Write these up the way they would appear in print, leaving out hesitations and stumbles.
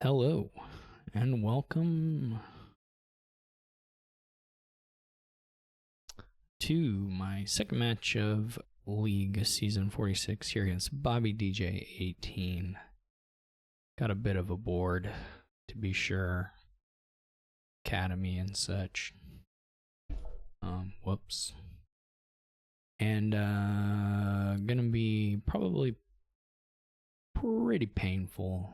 Hello and welcome to my second match of League Season 46 here against bobbydj18. Got a bit of a board, to be sure. Academy and such. Whoops. And gonna be probably pretty painful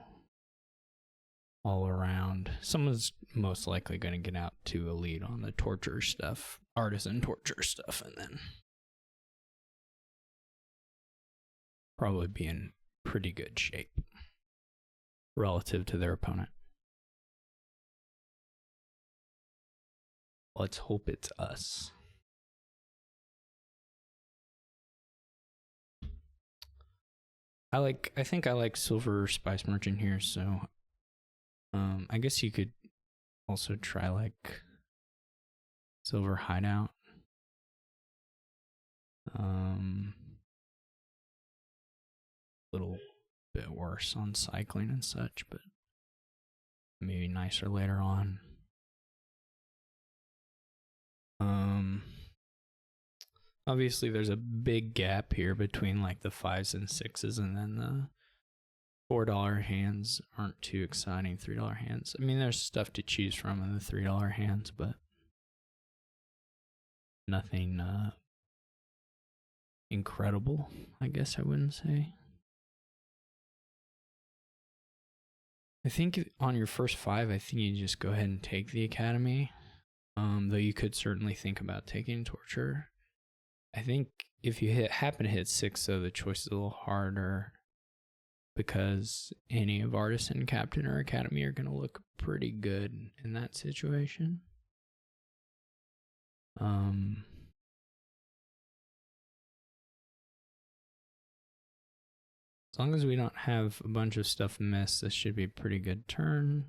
all around. Someone's most likely going to get out to a lead on the torture stuff, artisan torture stuff, and then probably be in pretty good shape relative to their opponent. Let's hope it's us. I think I like Silver Spice Merchant here, so I guess you could also try like Silver Hideout. Little bit worse on cycling and such, but maybe nicer later on. Obviously there's a big gap here between like the 5s and 6s, and then the $4 hands aren't too exciting. $3 hands, I mean, there's stuff to choose from in the $3 hands, but nothing incredible, I guess I wouldn't say. I think on your first 5, I think you just go ahead and take the Academy, though you could certainly think about taking Torture. I think if you happen to hit 6, though, the choice is a little harder because any of Artisan, Captain, or Academy are going to look pretty good in that situation. As long as we don't have a bunch of stuff miss, this should be a pretty good turn.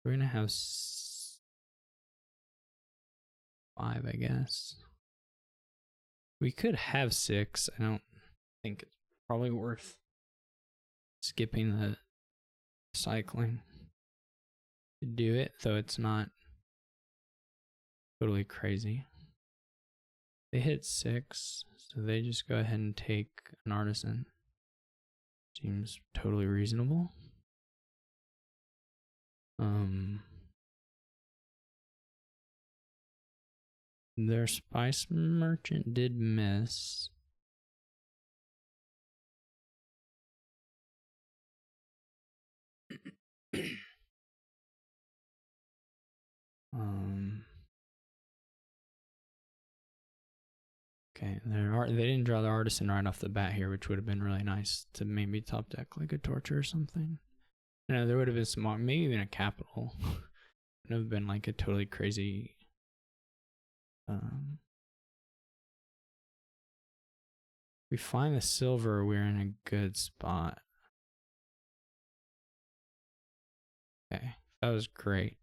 We're going to have 5, I guess. We could have 6. I don't think it's probably worth skipping the cycling to do it, though it's not totally crazy. They hit 6, so they just go ahead and take an Artisan. Seems totally reasonable. Their Spice Merchant did miss. Okay, they didn't draw the Artisan right off the bat here, which would have been really nice to maybe top deck like a Torture or something. You know, there would have been some, maybe even a Capital. It would have been like a totally crazy. We find the silver, we're in a good spot. Okay, that was great.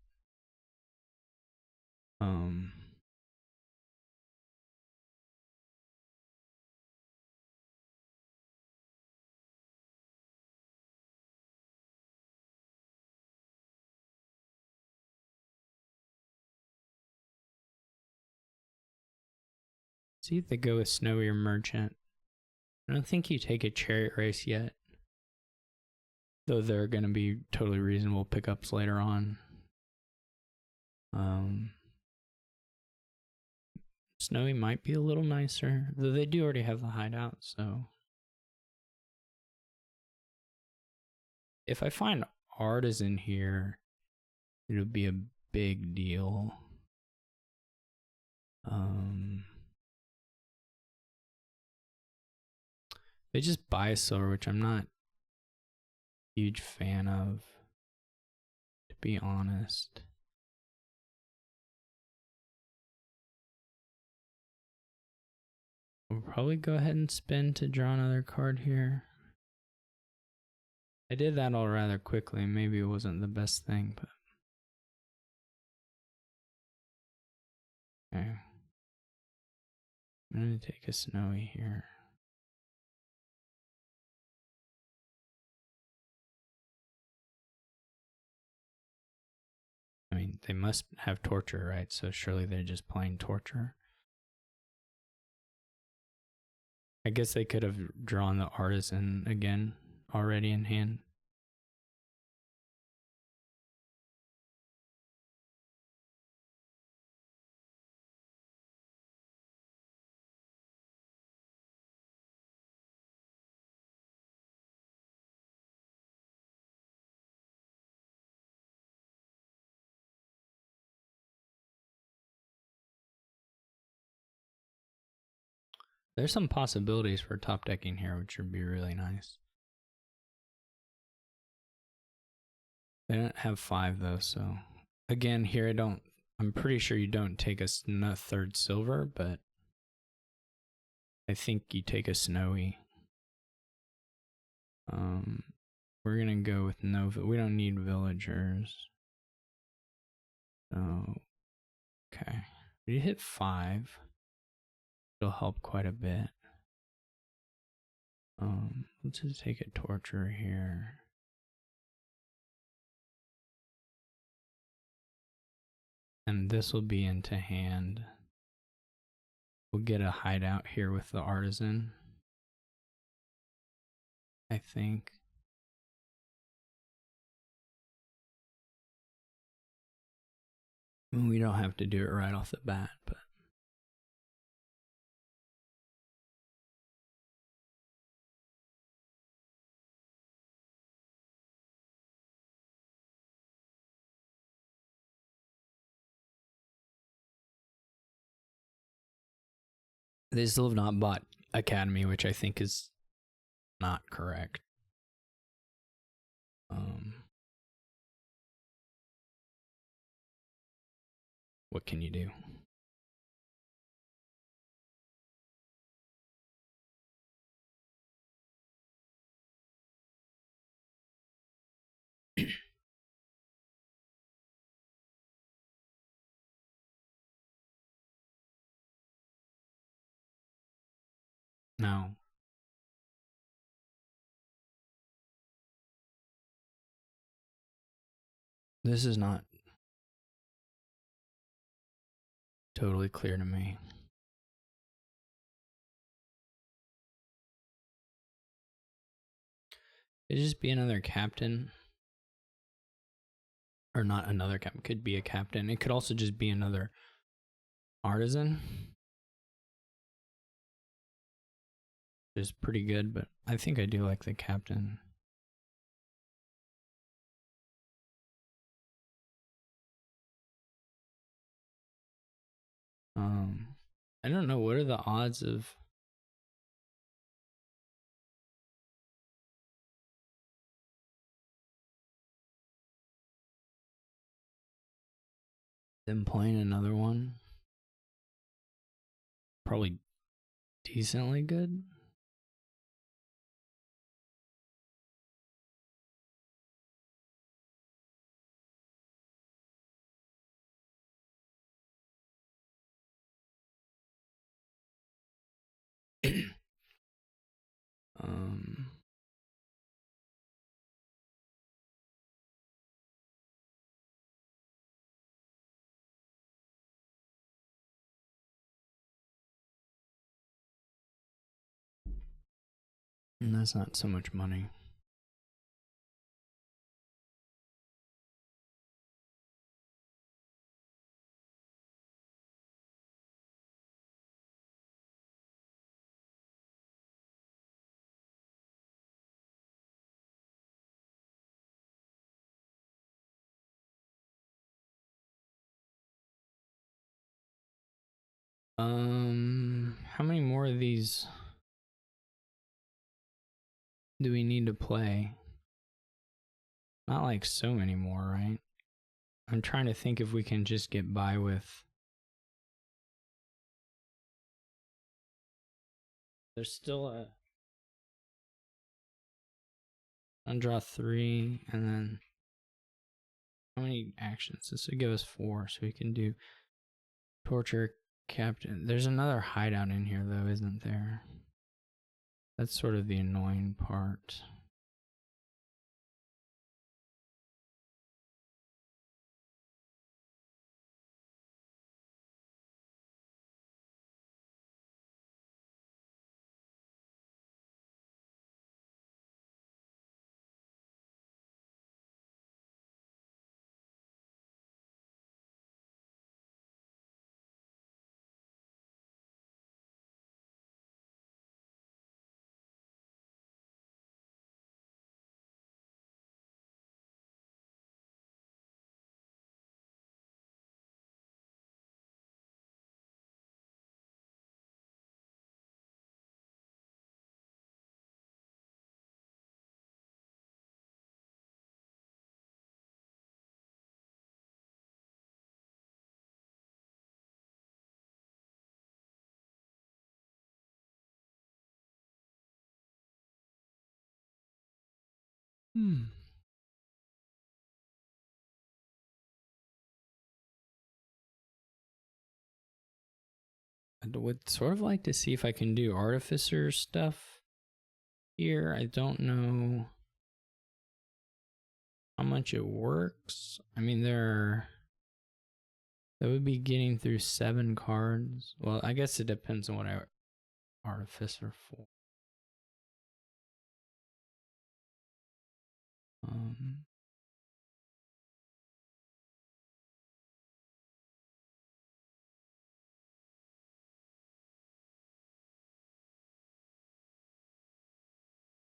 See if they go with Snowy or Merchant. I don't think you take a Chariot Race yet, though there are going to be totally reasonable pickups later on. Snowy might be a little nicer, though they do already have the hideout, so. If I find Artisan here, it'll be a big deal. They just buy a silver, which I'm not a huge fan of, to be honest. We'll probably go ahead and spin to draw another card here. I did that all rather quickly. Maybe it wasn't the best thing, but. Okay. I'm going to take a Snowy here. they must have torture, right? So surely they're just playing torture. I guess they could have drawn the artisan again already in hand. There's some possibilities for top decking here, which would be really nice. They don't have 5 though, so again here I'm pretty sure you don't take a third silver, but I think you take a snowy. We're gonna go with no. We don't need villagers. Oh, okay. We hit 5. It'll help quite a bit. Let's just take a torture here. And this will be into hand. We'll get a hideout here with the artisan, I think. We don't have to do it right off the bat, but they still have not bought Academy, which I think is not correct. What can you do? No. This is not totally clear to me. It'd just be another captain. Or not another captain. Could be a captain. It could also just be another artisan. Which is pretty good, but I think I do like the captain. I don't know, what are the odds of them playing another one? Probably decently good. And that's not so much money. How many more of these do we need to play? Not like so many more, right? I'm trying to think if we can just get by with. There's still a. I'll draw 3, and then how many actions? This would give us 4, so we can do torture captain. There's another hideout in here, though, isn't there? That's sort of the annoying part. I would sort of like to see if I can do artificer stuff here. I don't know how much it works. I mean, that would be getting through 7 cards. Well, I guess it depends on what I artificer for.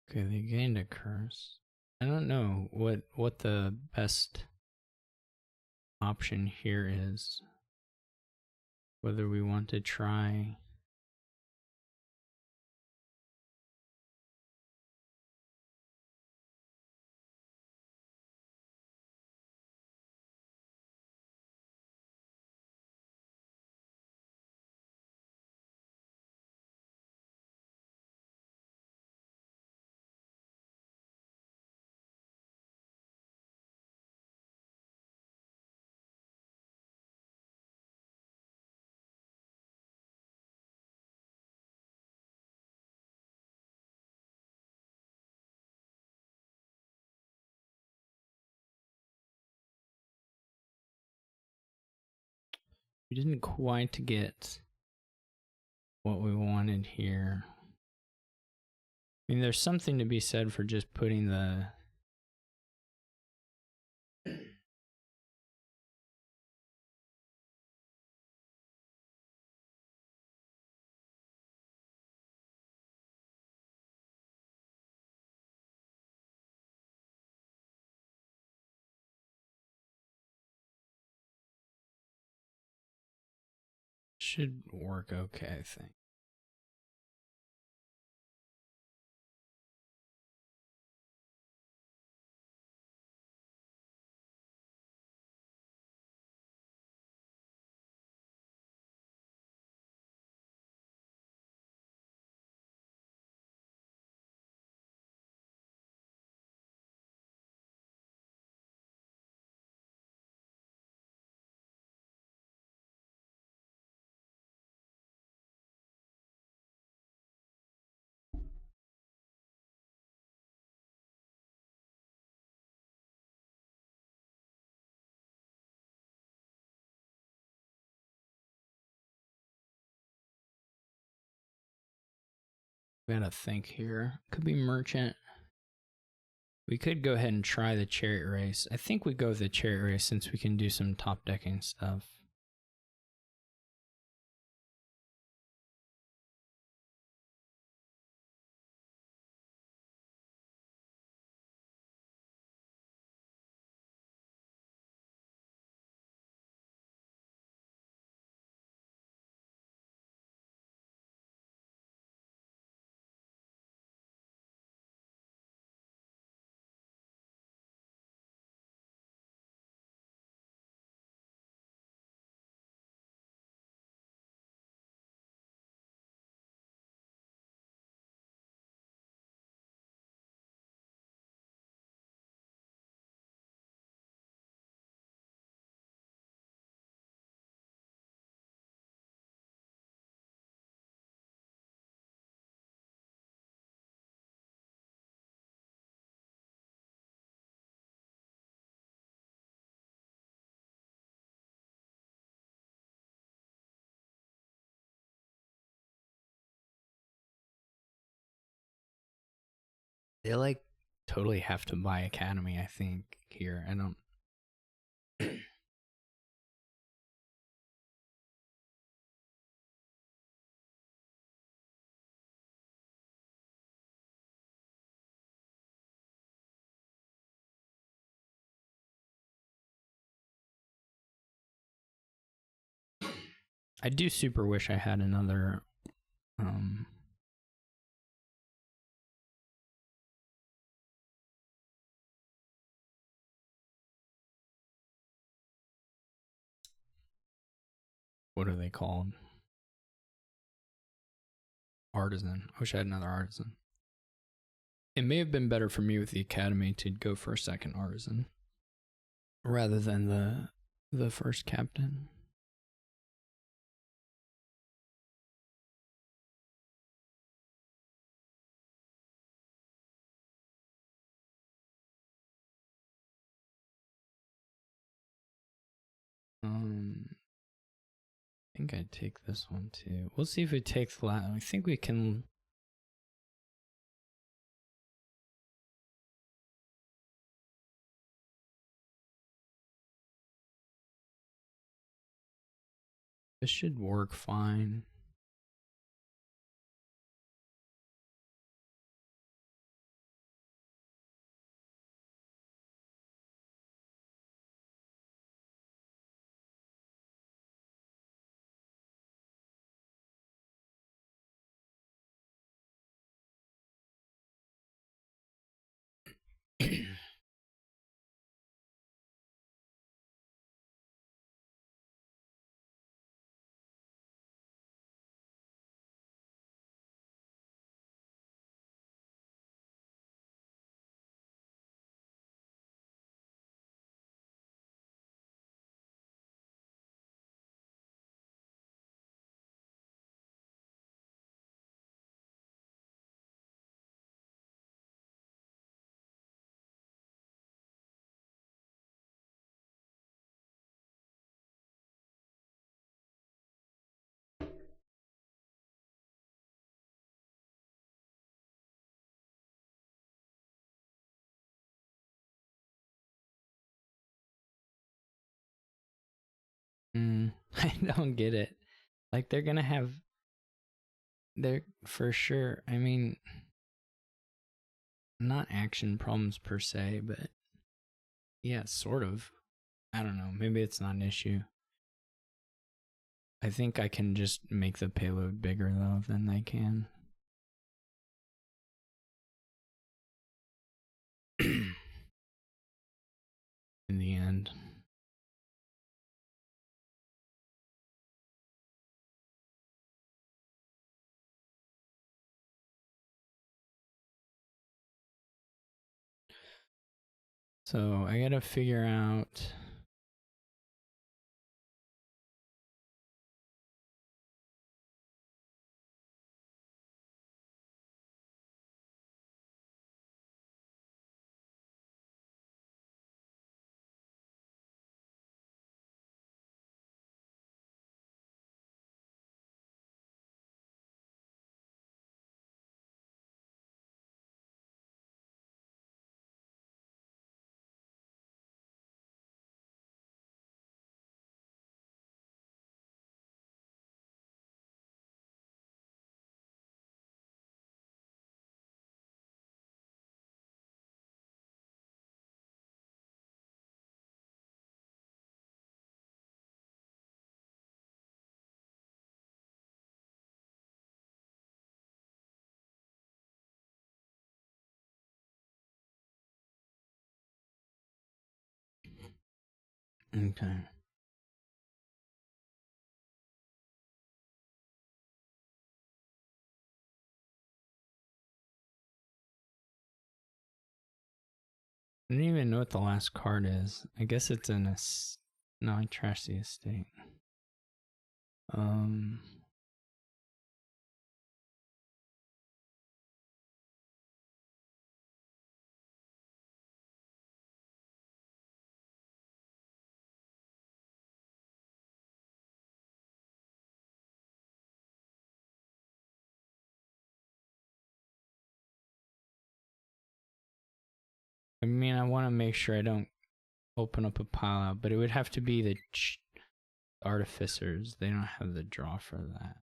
Okay, they gained a curse. I don't know what the best option here is. Whether we want to try we didn't quite get what we wanted here. I mean, there's something to be said for just putting the should work okay, I think. Gotta think here. Could be merchant. We could go ahead and try the chariot race. I think we go with the chariot race since we can do some top decking stuff. They like totally have to buy Academy, I think, here. I don't I do super wish I had another what are they called? Artisan. I wish I had another artisan. It may have been better for me with the academy to go for a second artisan rather than the first captain. I think I'd take this one too. We'll see if it takes the last. I think we can. This should work fine. I don't get it. Like they're gonna have, they're for sure. I mean, not action problems per se, but yeah, sort of. I don't know. Maybe it's not an issue. I think I can just make the payload bigger though than they can. In the end. So I gotta figure out. Okay. I don't even know what the last card is. I guess it's in a. No, I trashed the estate. I mean, I want to make sure I don't open up a pile out, but it would have to be the artificers. They don't have the draw for that.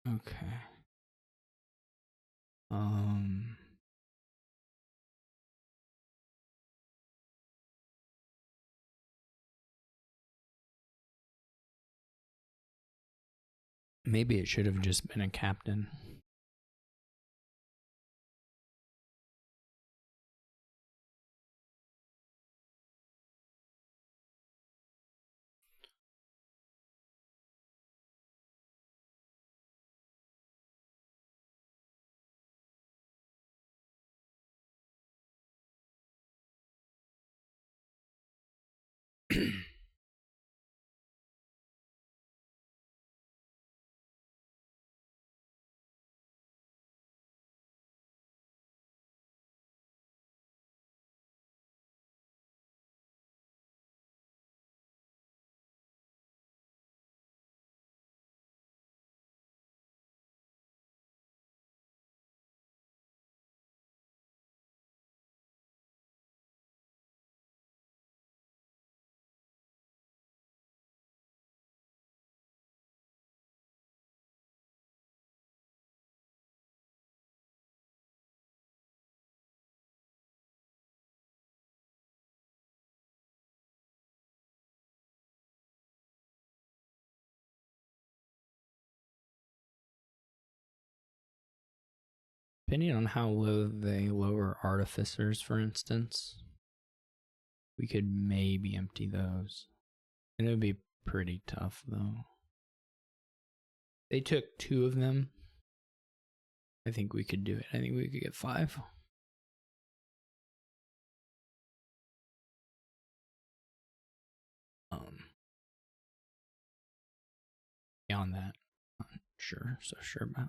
Okay. Maybe it should have just been a captain. Depending on how low they lower artificers, for instance, we could maybe empty those. And it would be pretty tough, though. They took 2 of them. I think we could do it. I think we could get 5. Beyond that, not so sure about.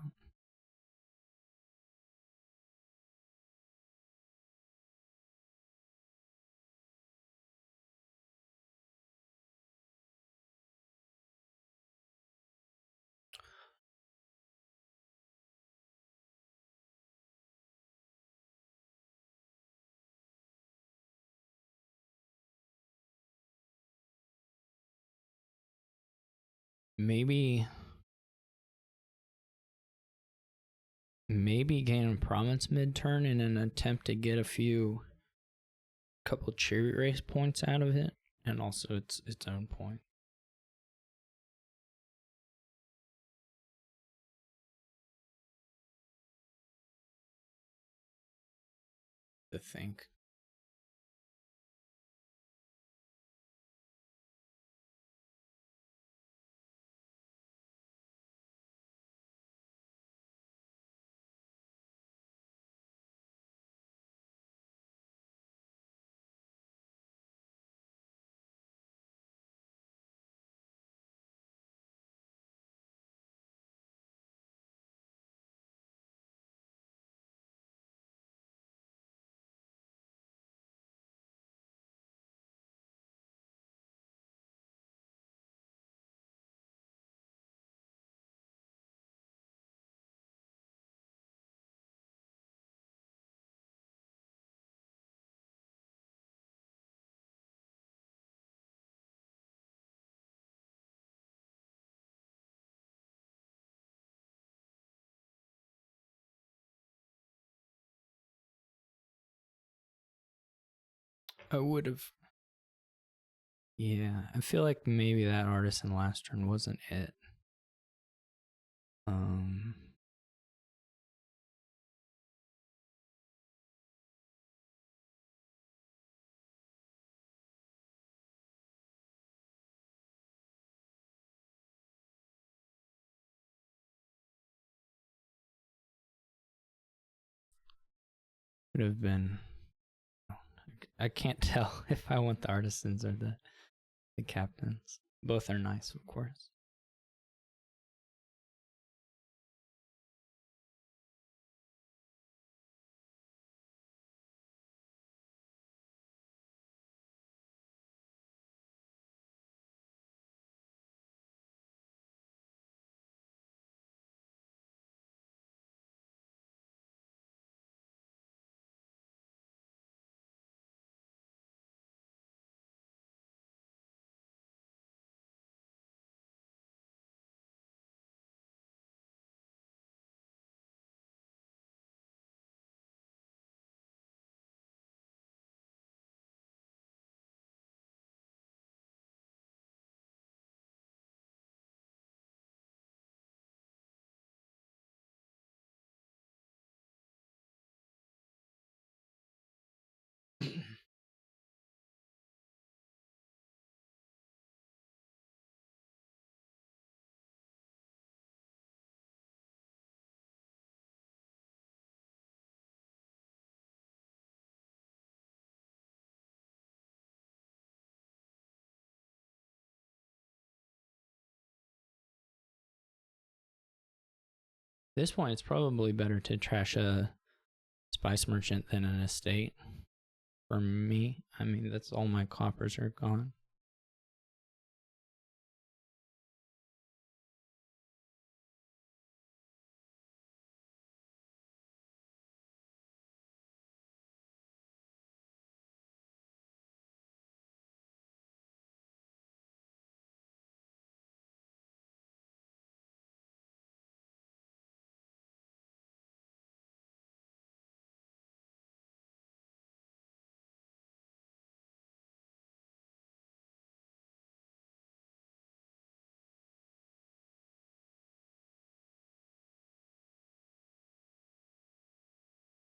Maybe gain a province mid-turn in an attempt to get a couple cherry race points out of it, and also its own point. To think. I would have. Yeah, I feel like maybe that artisan last turn wasn't it. Would have been. I can't tell if I want the artisans or the captains. Both are nice, of course. At this point, it's probably better to trash a spice merchant than an estate. For me, I mean, that's all my coppers are gone.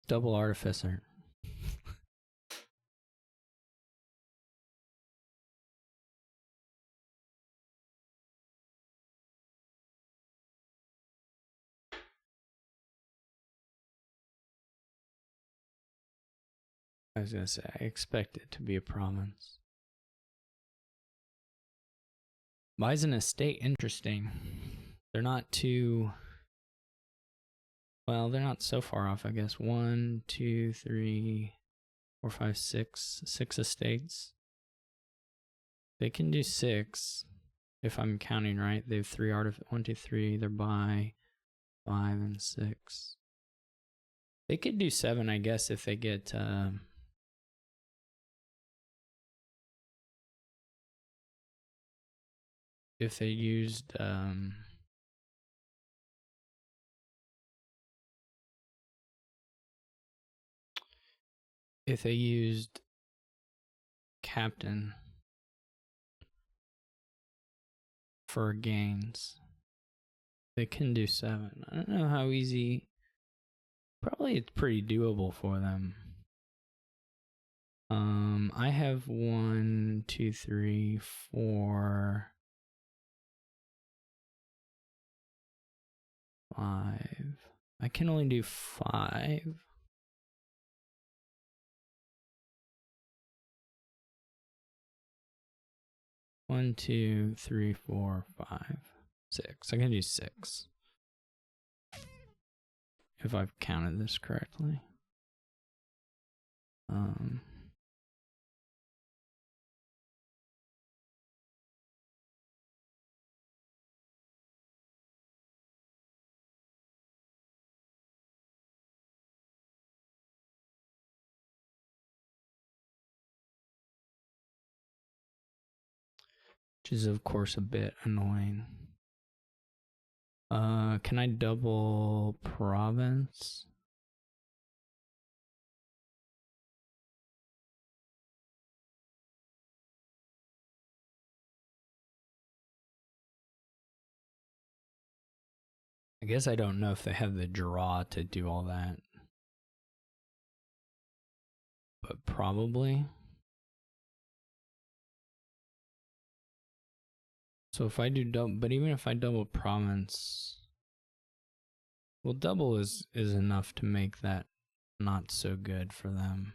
Double artificer. I was gonna say, I expect it to be a province. Buys an estate, interesting. They're not too... Well, they're not so far off, I guess. 1, 2, 3, 4, 5, 6. 6 estates. They can do 6, if I'm counting right. They have 3 artifacts. 1, 2, 3. They're by 5 and 6. They could do 7, I guess, if they get... if they used... if they used captain for gains, they can do 7. I don't know how easy. Probably it's pretty doable for them. I have 1, 2, 3, 4, 5. I can only do 5. One, 2, 3, 4, 5, 6. I can do 6. If I've counted this correctly. Which is of course a bit annoying. Can I double province? I guess I don't know if they have the draw to do all that. But probably. So if I do double, but even if I double province, well, double is enough to make that not so good for them.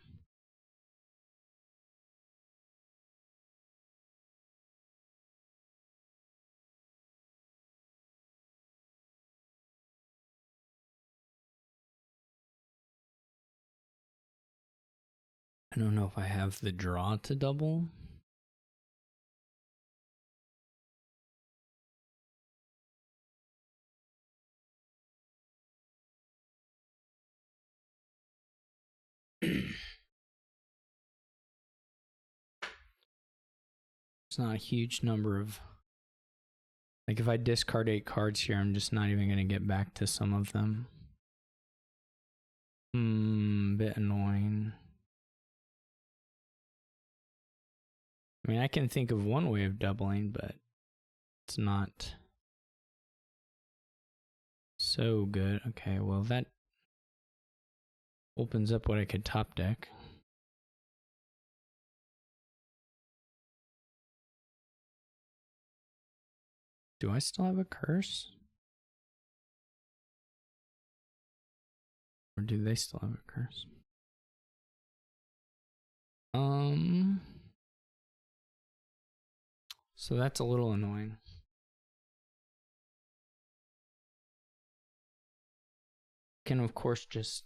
I don't know if I have the draw to double. It's not a huge number of... Like if I discard 8 cards here, I'm just not even going to get back to some of them. Bit annoying. I mean, I can think of one way of doubling, but it's not so good. Okay, well that opens up what I could top deck. Do I still have a curse? Or do they still have a curse? So that's a little annoying. can, of course, just...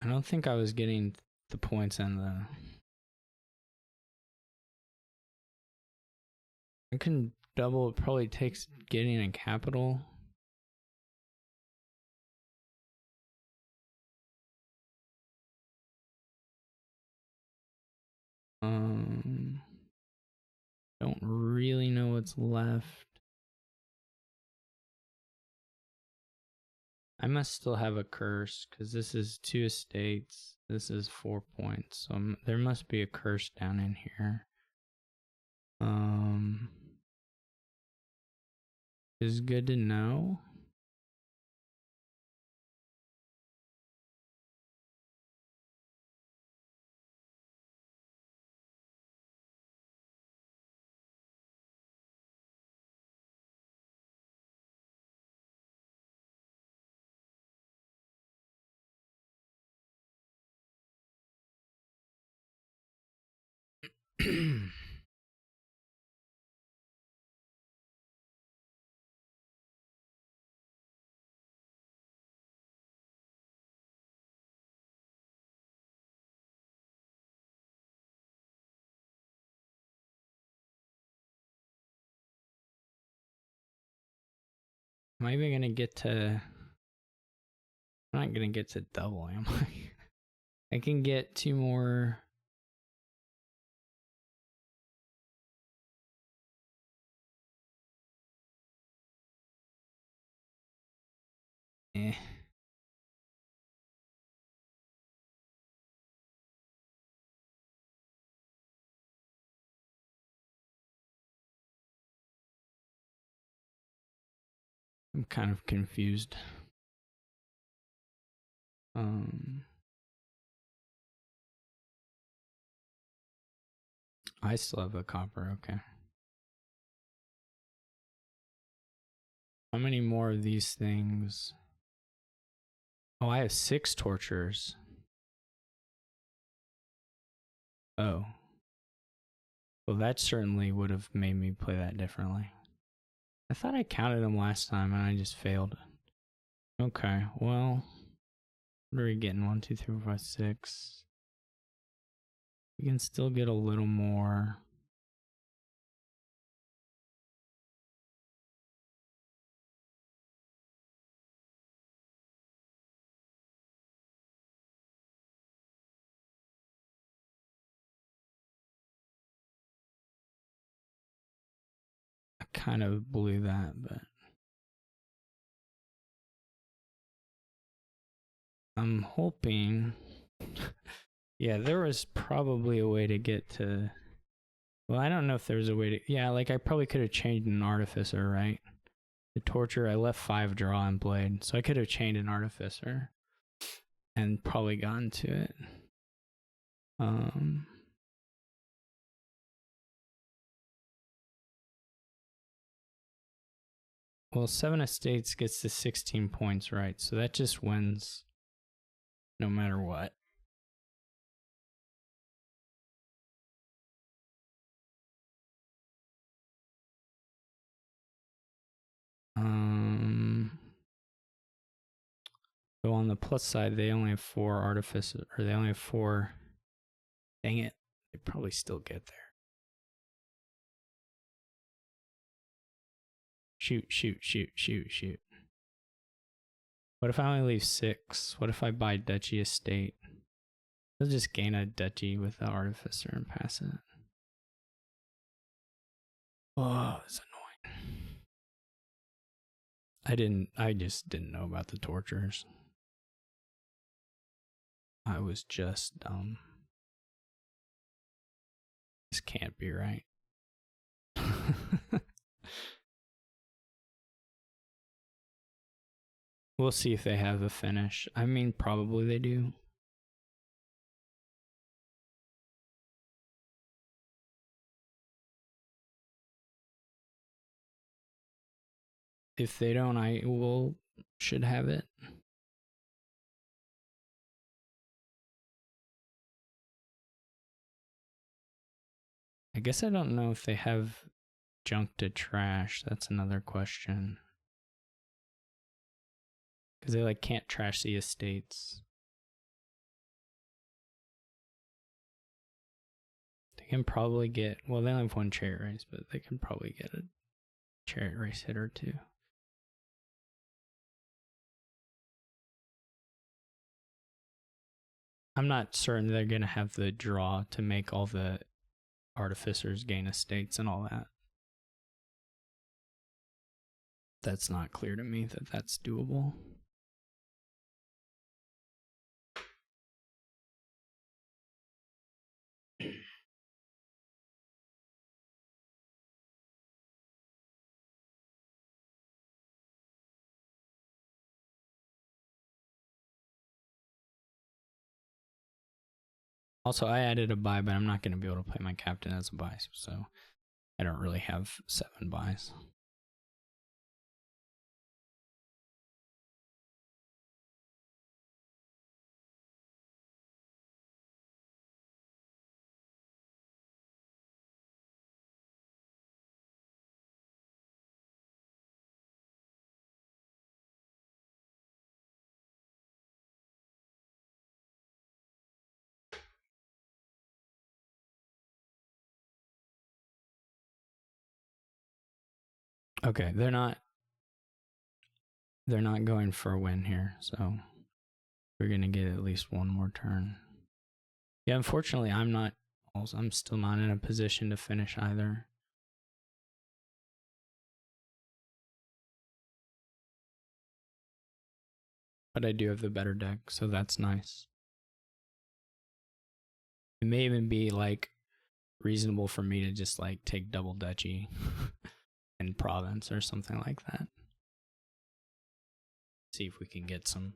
I don't think I was getting the points and the... I can double, it probably takes getting a capital. Don't really know what's left. I must still have a curse because this is 2 estates. This is 4 points. So there must be a curse down in here. Is good to know. Am I even gonna get to... I'm not gonna get to double, am I? I can get 2 more... Eh. I'm kind of confused. I still have a copper, okay. How many more of these things? Oh, I have 6 tortures. Oh. Well, that certainly would have made me play that differently. I thought I counted them last time and I just failed. Okay, well, what are we getting? 1, 2, 3, 4, 5, 6. We can still get a little more. I kind of blew that, but I'm hoping. Yeah, there was probably a way to get to... Well, I don't know if there was a way to... Yeah, like I probably could have changed an artificer, right? The torture, I left 5 draw and blade, so I could have chained an artificer and probably gotten to it. Well, 7 estates gets to 16 points, right? So that just wins no matter what. So on the plus side, they only have 4 artificers, or they only have 4. Dang it, they probably still get there. Shoot, shoot, shoot, shoot, shoot. What if I only leave 6? What if I buy duchy estate? They'll just gain a duchy with the artificer and pass it. Oh, it's annoying. I just didn't know about the tortures. I was just dumb. This can't be right. We'll see if they have a finish. I mean, probably they do. If they don't, I should have it. I guess I don't know if they have junk to trash? That's another question. Because they like can't trash the estates. They can probably get, well, they only have one chariot race, but they can probably get a chariot race hit or two. I'm not certain they're going to have the draw to make all the artificers gain estates and all that. That's not clear to me that that's doable. Also, I added a buy, but I'm not going to be able to play my captain as a buy, so I don't really have 7 buys. Okay, they're not going for a win here, so we're gonna get at least one more turn. Yeah, unfortunately, I'm still not in a position to finish either. But I do have the better deck, so that's nice. It may even be like reasonable for me to just like take double duchy and province or something like that. See if we can get some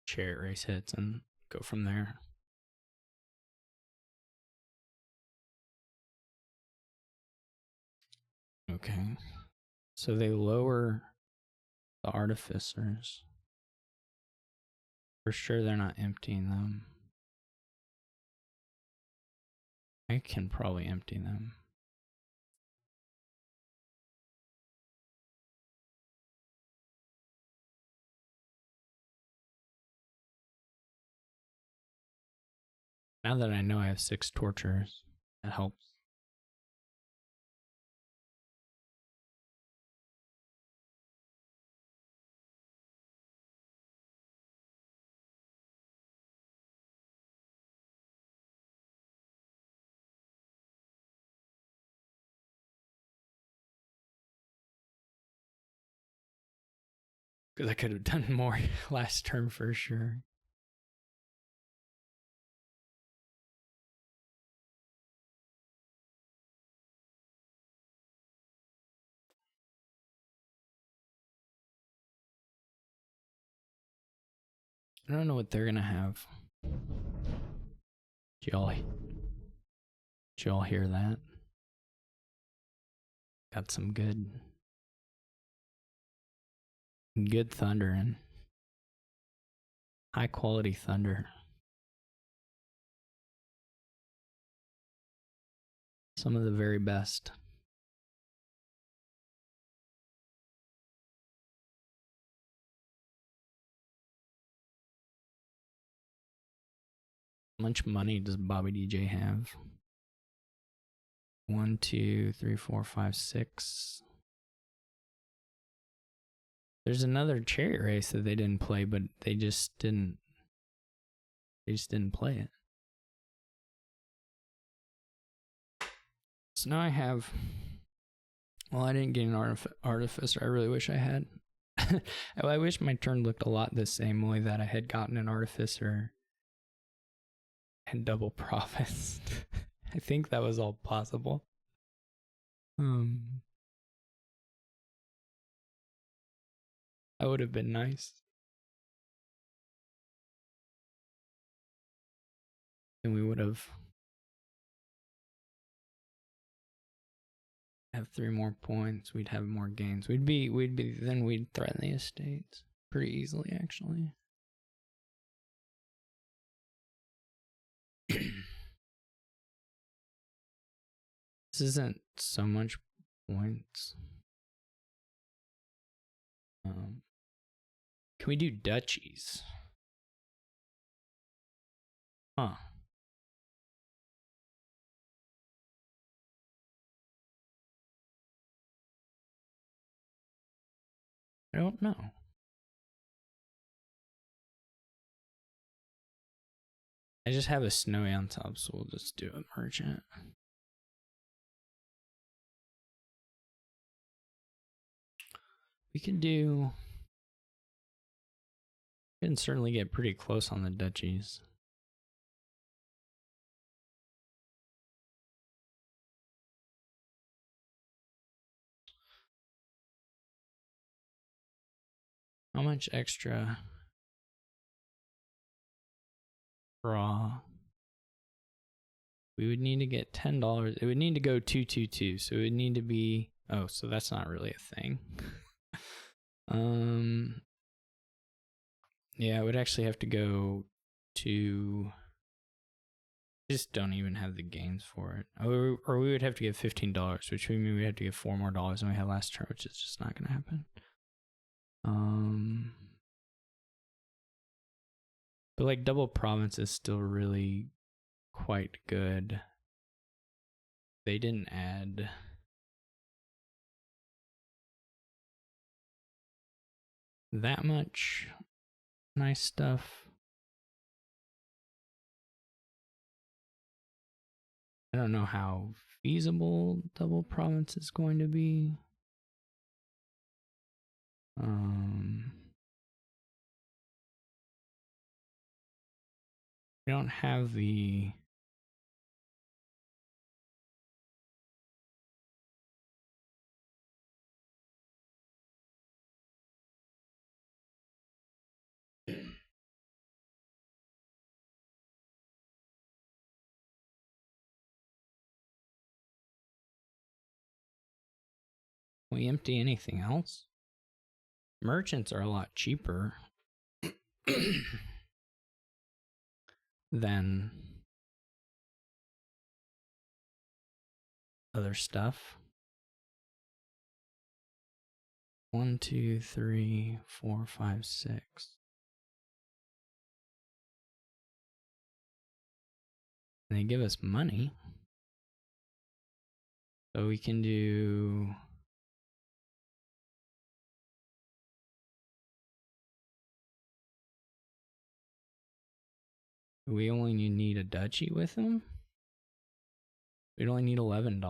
chariot race hits and go from there. Okay, so they lower the artificers. For sure they're not emptying them. I can probably empty them. Now that I know I have 6 tortures, that helps. Because I could have done more last turn for sure. I don't know what they're gonna have. Did y'all hear that? Got some good thunder and high quality thunder. Some of the very best. How much money does Bobby DJ have? 1, 2, 3, 4, 5, 6. There's another chariot race that they didn't play, but they just didn't play it. So now I have, well, I didn't get an artificer. I really wish I had. I wish my turn looked a lot the same, only that I had gotten an artificer and double province. I think that was all possible. That would have been nice. And we would have 3 more points. We'd have more gains. We'd threaten the estates pretty easily, actually. This isn't so much points. Can we do duchies? Huh. I don't know. I just have a snowy on top, so we'll just do a merchant. We can certainly get pretty close on the duchies. How much extra raw? We would need to get $10. It would need to go 222, so it would need to be, oh, so that's not really a thing. Yeah, it would actually have to go to, just don't even have the gains for it. Or we would have to get $15, which would mean we have to get $4 more than we had last turn, which is just not going to happen. But like double province is still really quite good. They didn't add that much nice stuff. I don't know how feasible double province is going to be. We don't have the we empty anything else? Merchants are a lot cheaper than other stuff. 1, 2, 3, 4, 5, 6. And they give us money. So we can do we only need a duchy with them. We'd only need $11.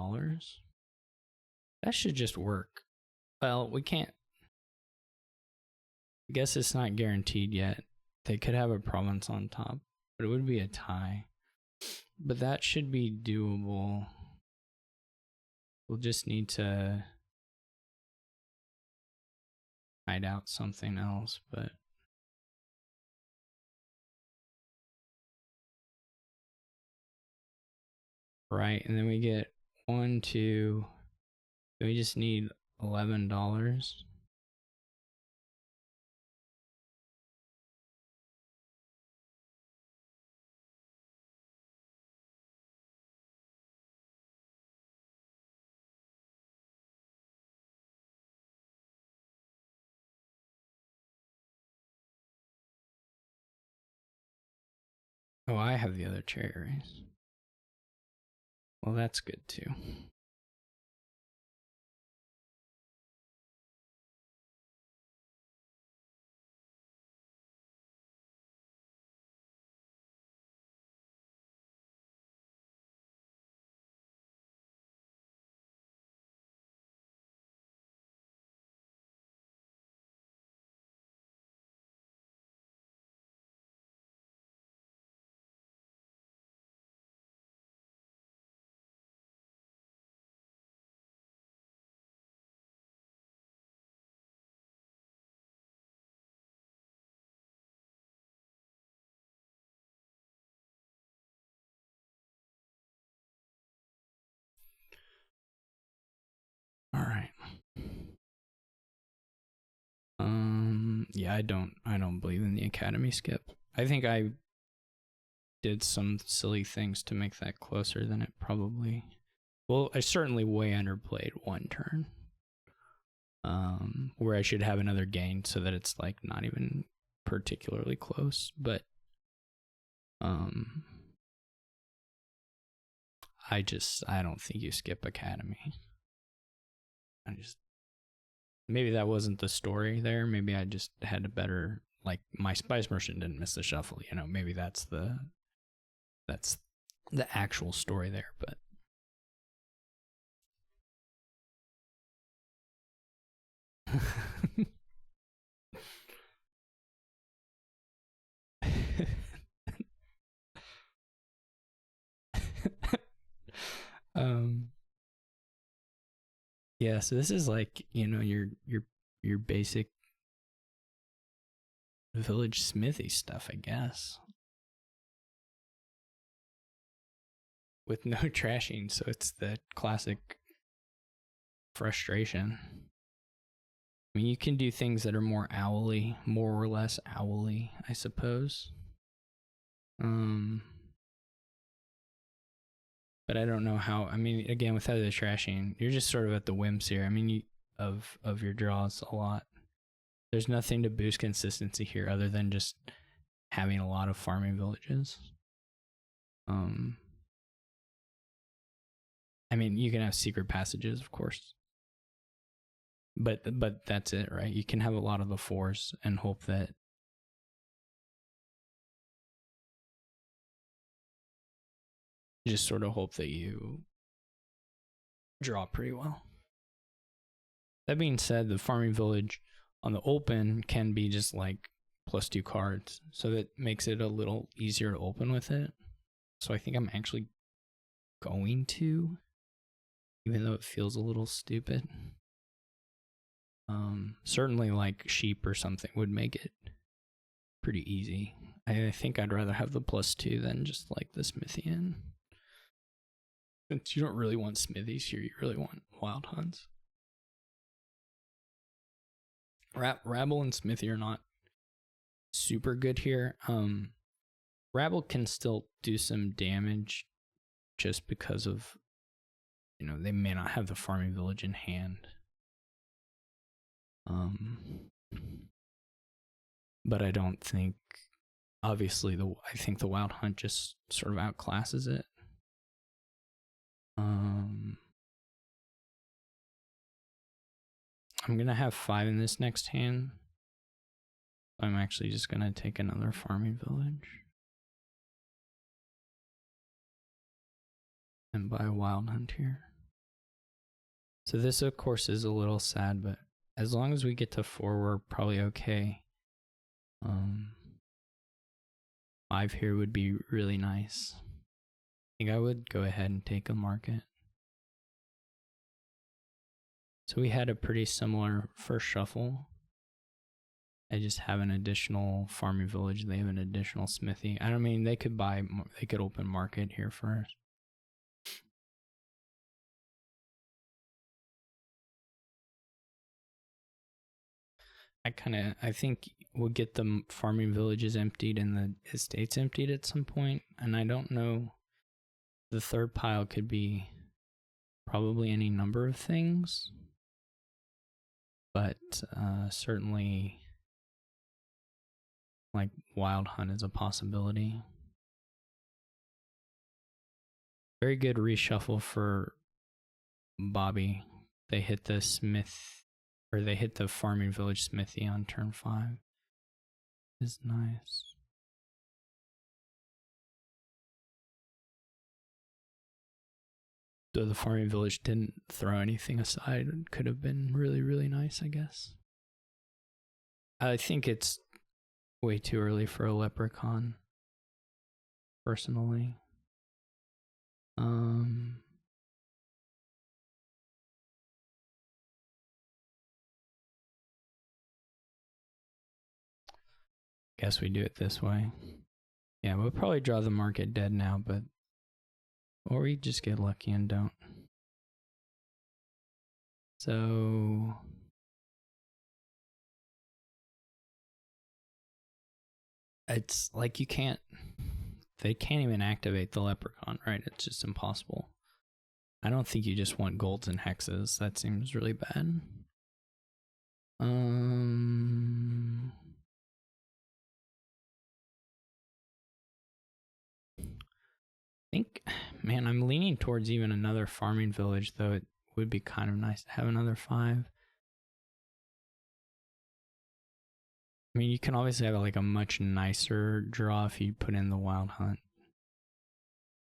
That should just work. Well, we can't. I guess it's not guaranteed yet. They could have a province on top, but it would be a tie. But that should be doable. We'll just need to hide out something else, but right, and then we get 1, 2. We just need $11. Oh, I have the other cherries. Well, that's good too. All right. Yeah, I don't believe in the academy skip. I think I did some silly things to make that closer than it probably Well, I certainly way underplayed one turn. Where I should have another gain so that it's like not even particularly close, but I don't think you skip Academy. Maybe that wasn't the story there. Maybe I just had a better, like, my Spice Merchant didn't miss the shuffle, you know, maybe that's the actual story there, but yeah, so this is like, you know, your basic village smithy stuff, I guess, with no trashing, so it's the classic frustration. I mean, you can do things that are more owly, more or less owly, I suppose. But I don't know how. I mean, again, without the trashing, you're just sort of at the whims here. I mean, of your draws a lot. There's nothing to boost consistency here other than just having a lot of farming villages. I mean, you can have secret passages, of course, but that's it, right? You can have a lot of the fours and hope that just sort of hope that you draw pretty well. That being said, the farming village on the open can be just like +2 cards, so that makes it a little easier to open with it. So I think I'm actually going to, even though it feels a little stupid. Certainly like sheep or something would make it pretty easy. I think I'd rather have the +2 than just like the Smithian. Since you don't really want smithies here, you really want wild hunts. Rabble and Smithy are not super good here. Rabble can still do some damage just because of, you know, they may not have the farming village in hand. But I don't think, obviously, I think the wild hunt just sort of outclasses it. I'm gonna have 5 in this next hand. I'm actually just gonna take another farming village and buy a wild hunt here. So this, of course, is a little sad, but as long as we get to 4, we're probably okay. 5 here would be really nice. I think I would go ahead and take a market. So we had a pretty similar first shuffle. I just have an additional farming village. They have an additional smithy. I don't mean they could open market here first. I think we'll get the farming villages emptied and the estates emptied at some point. And I don't know, the third pile could be probably any number of things. But certainly, like, wild hunt is a possibility. Very good reshuffle for Bobby. They hit the they hit the farming village smithy on turn 5. Is nice. Though the farming village didn't throw anything aside, it could have been really, really nice, I guess. I think it's way too early for a leprechaun, personally. Guess we do it this way. Yeah, we'll probably draw the market dead now, but or we just get lucky and don't. So it's like they can't even activate the leprechaun, right? It's just impossible. I don't think you just want golds and hexes. That seems really bad. I think, man, I'm leaning towards even another farming village, though it would be kind of nice to have another 5. I mean, you can obviously have like a much nicer draw if you put in the wild hunt.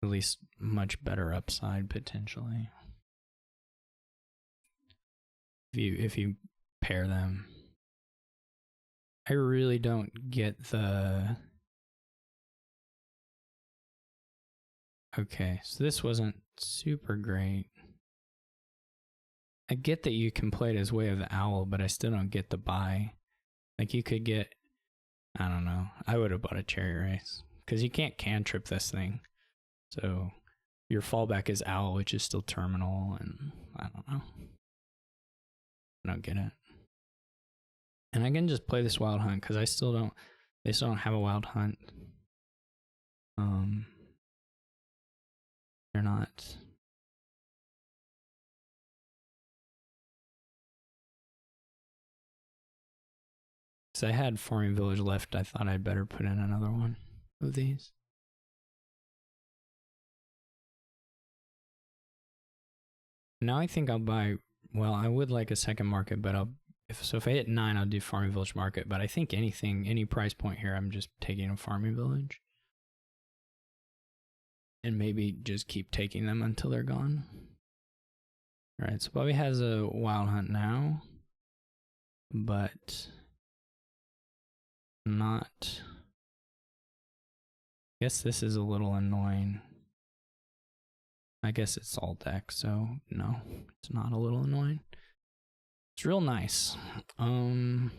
At least much better upside potentially. If you pair them. I really don't get the... Okay, so this wasn't super great. I get that you can play it as Way of the Owl, but I still don't get the buy. Like you could get, I don't know. I would have bought a Chariot Race because you can't cantrip this thing. So your fallback is Owl, which is still terminal, and I don't know. I don't get it. And I can just play this Wild Hunt because they still don't have a Wild Hunt. They're not. So I had Farming Village left. I thought I'd better put in another one of these. Now I think I'll buy, well, I would like a second market, but if I hit 9, I'll do Farming Village market. But I think any price point here, I'm just taking a Farming Village. And maybe just keep taking them until they're gone. Alright, so Bobby has a Wild Hunt now. But not... I guess this is a little annoying. I guess it's all deck, so no, it's not a little annoying. It's real nice. I'd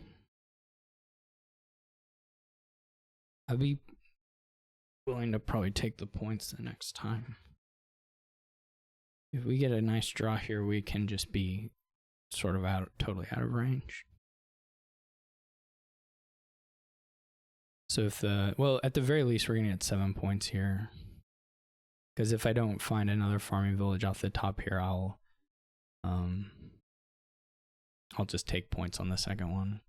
be willing to probably take the points the next time. If we get a nice draw here, we can just be sort of totally out of range. So if well, at the very least, we're gonna get 7 points here. Because if I don't find another farming village off the top here, I'll just take points on the second one.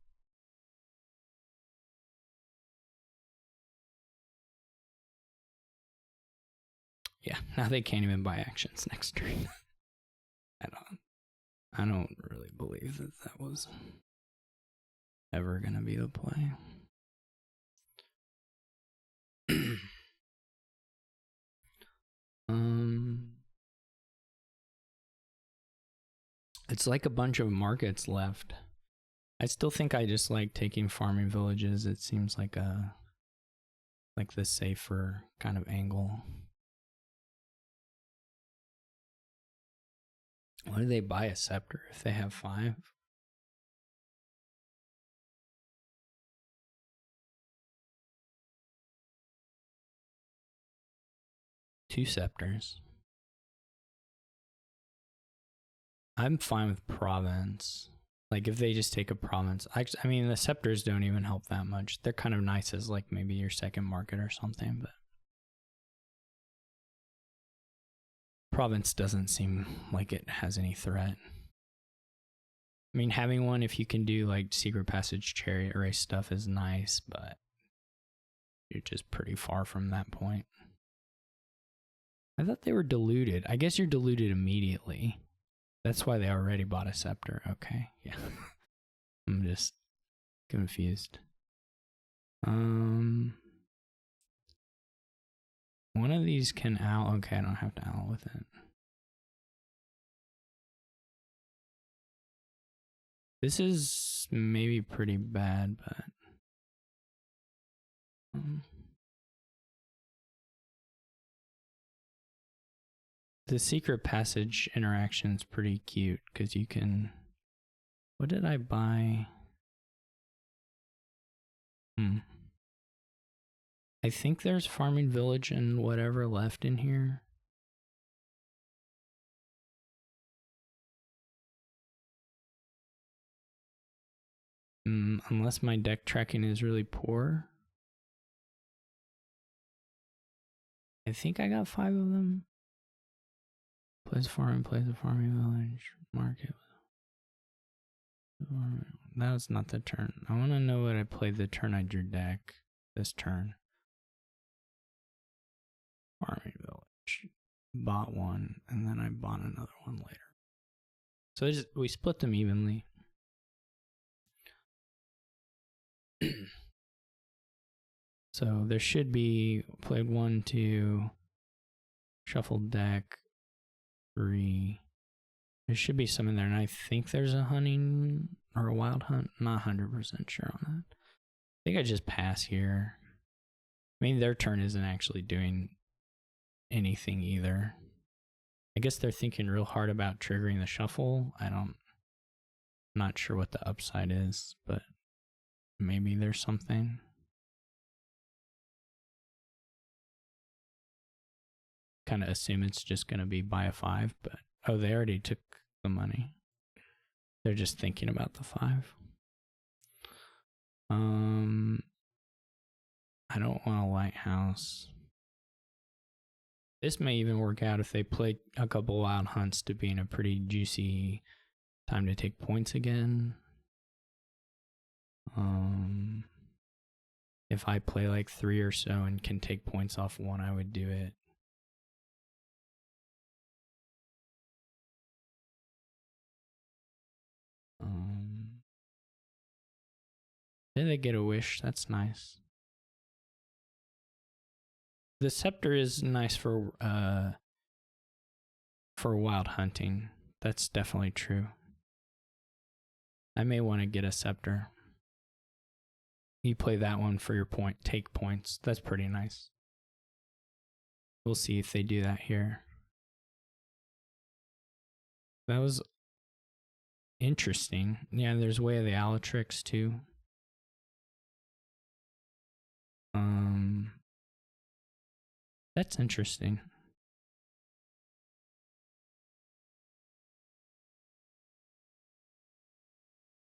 Yeah, now they can't even buy actions next turn. I don't really believe that was ever gonna be the play. It's like a bunch of markets left. I still think I just like taking farming villages. It seems like the safer kind of angle. Why do they buy a scepter if they have 5? Two scepters. I'm fine with province. Like if they just take a province. I mean, the scepters don't even help that much. They're kind of nice as like maybe your second market or something, but province doesn't seem like it has any threat. I mean, having one if you can do like secret passage, chariot race stuff is nice, but you're just pretty far from that point. I thought they were diluted. I guess you're diluted immediately. That's why they already bought a scepter. Okay, yeah. I'm just confused. One of these can owl. Okay, I don't have to owl with it. This is maybe pretty bad, but the secret passage interaction is pretty cute because you can. What did I buy? I think there's farming village and whatever left in here. Unless my deck tracking is really poor. I think I got 5 of them. Plays a farming village. Market. That was not the turn. I want to know what I played the turn I drew deck. This turn. Farming village. Bought one, and then I bought another one later. So we split them evenly. So there should be played 1, 2, shuffled deck, 3. There should be some in there, and I think there's a hunting or a wild hunt. Not 100% sure on that. I think I just pass here. I mean, their turn isn't actually doing anything either. I guess they're thinking real hard about triggering the shuffle. I'm not sure what the upside is, but maybe there's something. Kind of assume it's just going to be buy a 5, but oh, they already took the money. They're just thinking about the 5. I don't want a lighthouse. This may even work out if they play a couple wild hunts to be in a pretty juicy time to take points again. If I play like 3 or so and can take points off 1, I would do it. Did they get a wish? That's nice. The scepter is nice for wild hunting. That's definitely true. I may want to get a scepter. You play that one for your take points. That's pretty nice. We'll see if they do that here. That was interesting. Yeah, there's Way of the Alatrix too. That's interesting.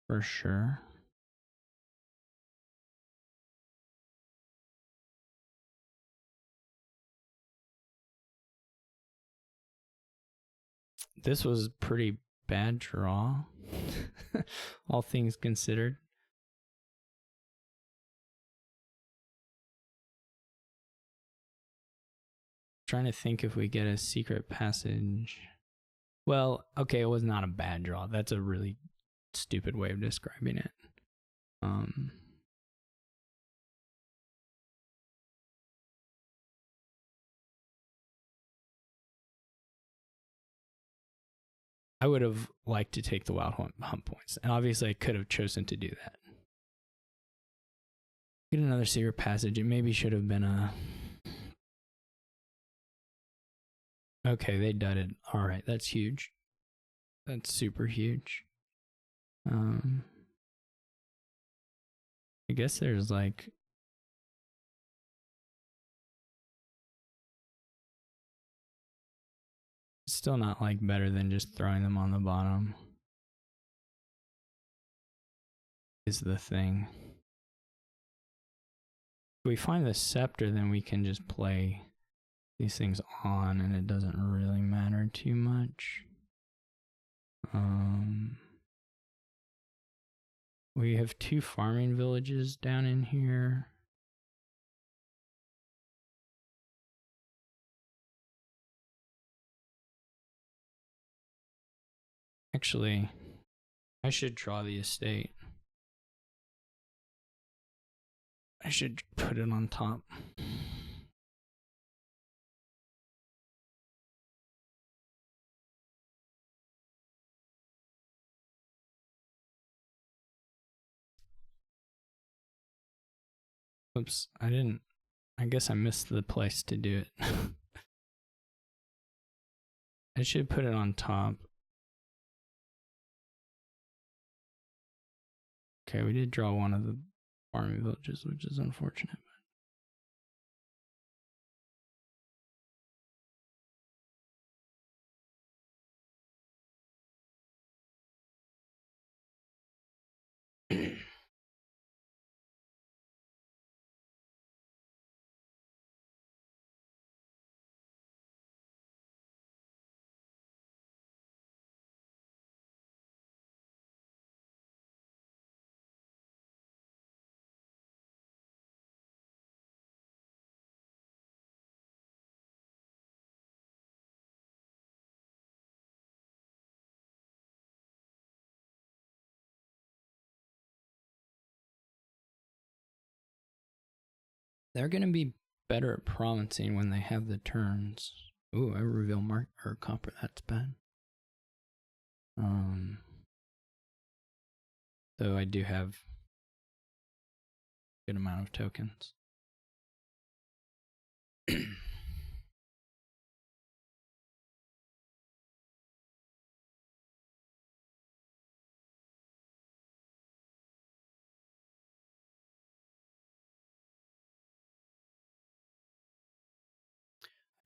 For sure. This was a pretty bad draw, all things considered. Trying to think if we get a secret passage. Well, okay, it was not a bad draw. That's a really stupid way of describing it. I would have liked to take the wild hunt points, and obviously I could have chosen to do that. Get another secret passage. It maybe should have been a... Okay, they dudded. All right, that's huge. That's super huge. I guess there's like... Still not like better than just throwing them on the bottom. Is the thing. If we find the scepter, then we can just play these things on and it doesn't really matter too much. We have 2 farming villages down in here. Actually, I should draw the estate. I should put it on top. Oops, I guess I missed the place to do it. I should put it on top. Okay, we did draw one of the farming villages, which is unfortunate. They're going to be better at provincing when they have the turns. Ooh, I reveal mark or copper. That's bad. So I do have a good amount of tokens.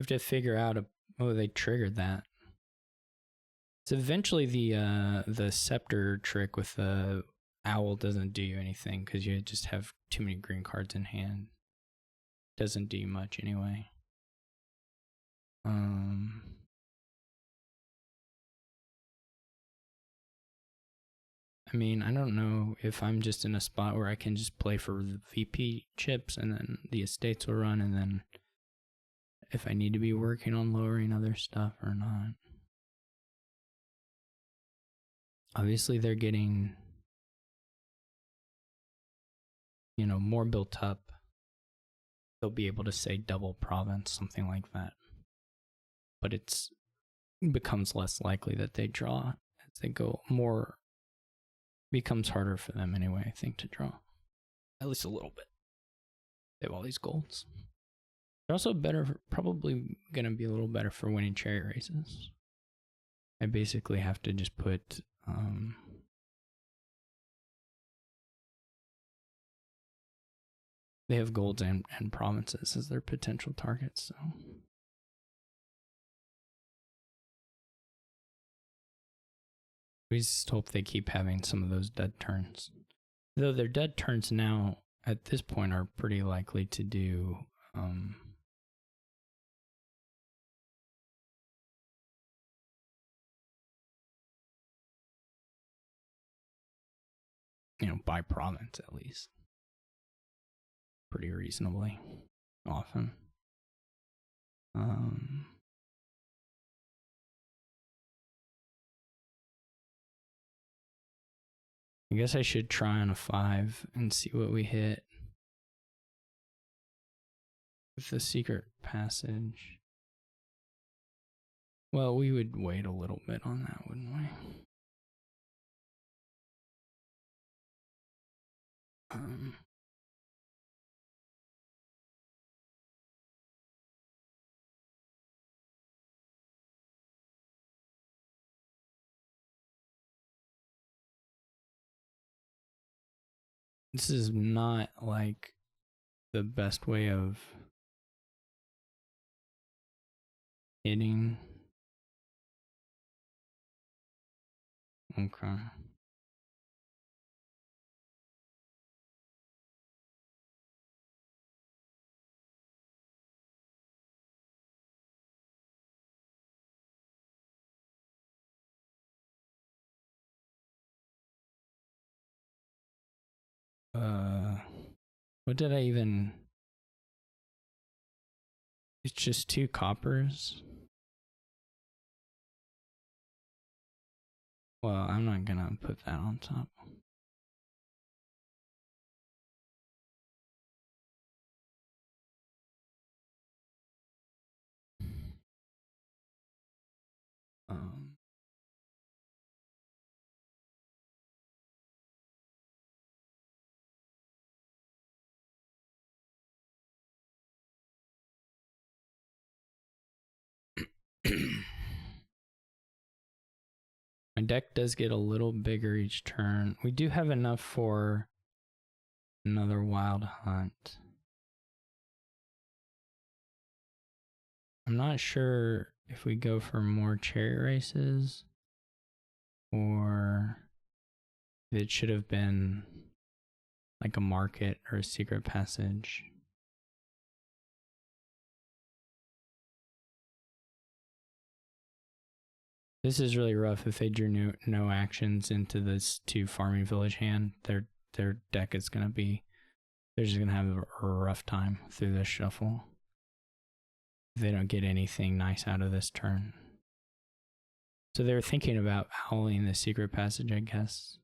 I have to figure out they triggered that. So eventually the scepter trick with the owl doesn't do you anything because you just have too many green cards in hand. Doesn't do you much anyway. I mean, I don't know if I'm just in a spot where I can just play for the VP chips and then the estates will run, and then if I need to be working on lowering other stuff or not. Obviously, they're getting, more built up. They'll be able to say double province, something like that. But it becomes less likely that they draw as they go more. Becomes harder for them anyway, I think, to draw. At least a little bit. They have all these golds. They're also probably going to be a little better for winning chariot races. I basically have to just put they have golds and provinces as their potential targets, so we just hope they keep having some of those dead turns. Though their dead turns now at this point are pretty likely to do by province at least. Pretty reasonably often. I guess I should try on a 5 and see what we hit with the secret passage. Well, we would wait a little bit on that, wouldn't we? This is not like the best way of hitting. Okay. What did I even... It's just 2 coppers. Well, I'm not gonna put that on top. My deck does get a little bigger each turn. We do have enough for another wild hunt. I'm not sure if we go for more chariot races or if it should have been like a market or a secret passage. This is really rough. If they drew no actions into this 2 farming village hand, their deck is gonna be, they're just gonna have a rough time through this shuffle. If they don't get anything nice out of this turn. So they're thinking about howling the secret passage, I guess.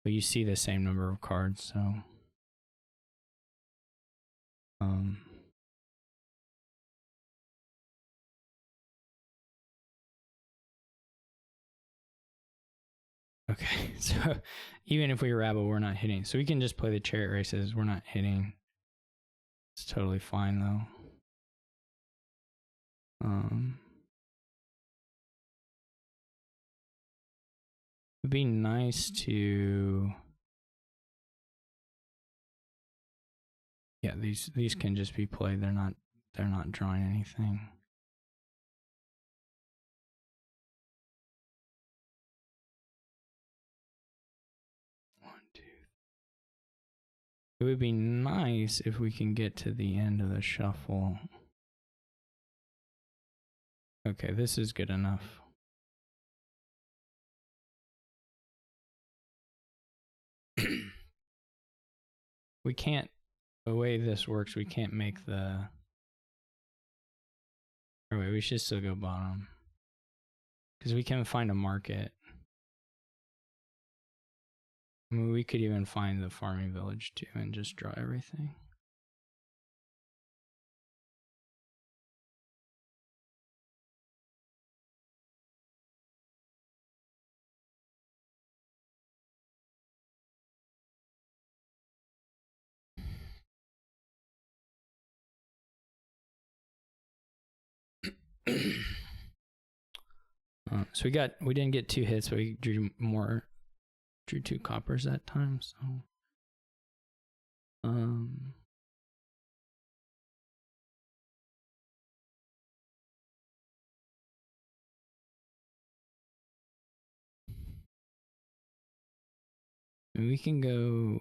But you see the same number of cards, so Okay, so even if we rabble, we're not hitting. So we can just play the chariot races. We're not hitting. It's totally fine though. It'd be nice to. Yeah, these can just be played. They're not drawing anything. It would be nice if we can get to the end of the shuffle. Okay, this is good enough. We can't, the way this works, we can't make the, or wait, we should still go bottom. Because we can find a market. I mean, we could even find the farming village too and just draw everything. So we didn't get 2 hits, but we drew 2 coppers that time, so we can go.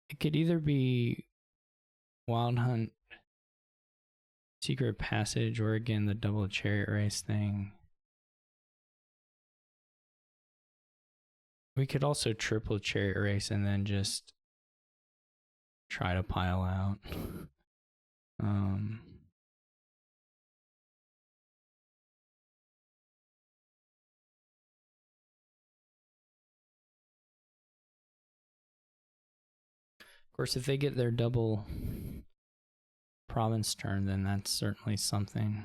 It could either be Wild Hunt, Secret Passage, or again the double chariot race thing. We could also triple chariot race and then just try to pile out. Of course, if they get their double province turn, then that's certainly something.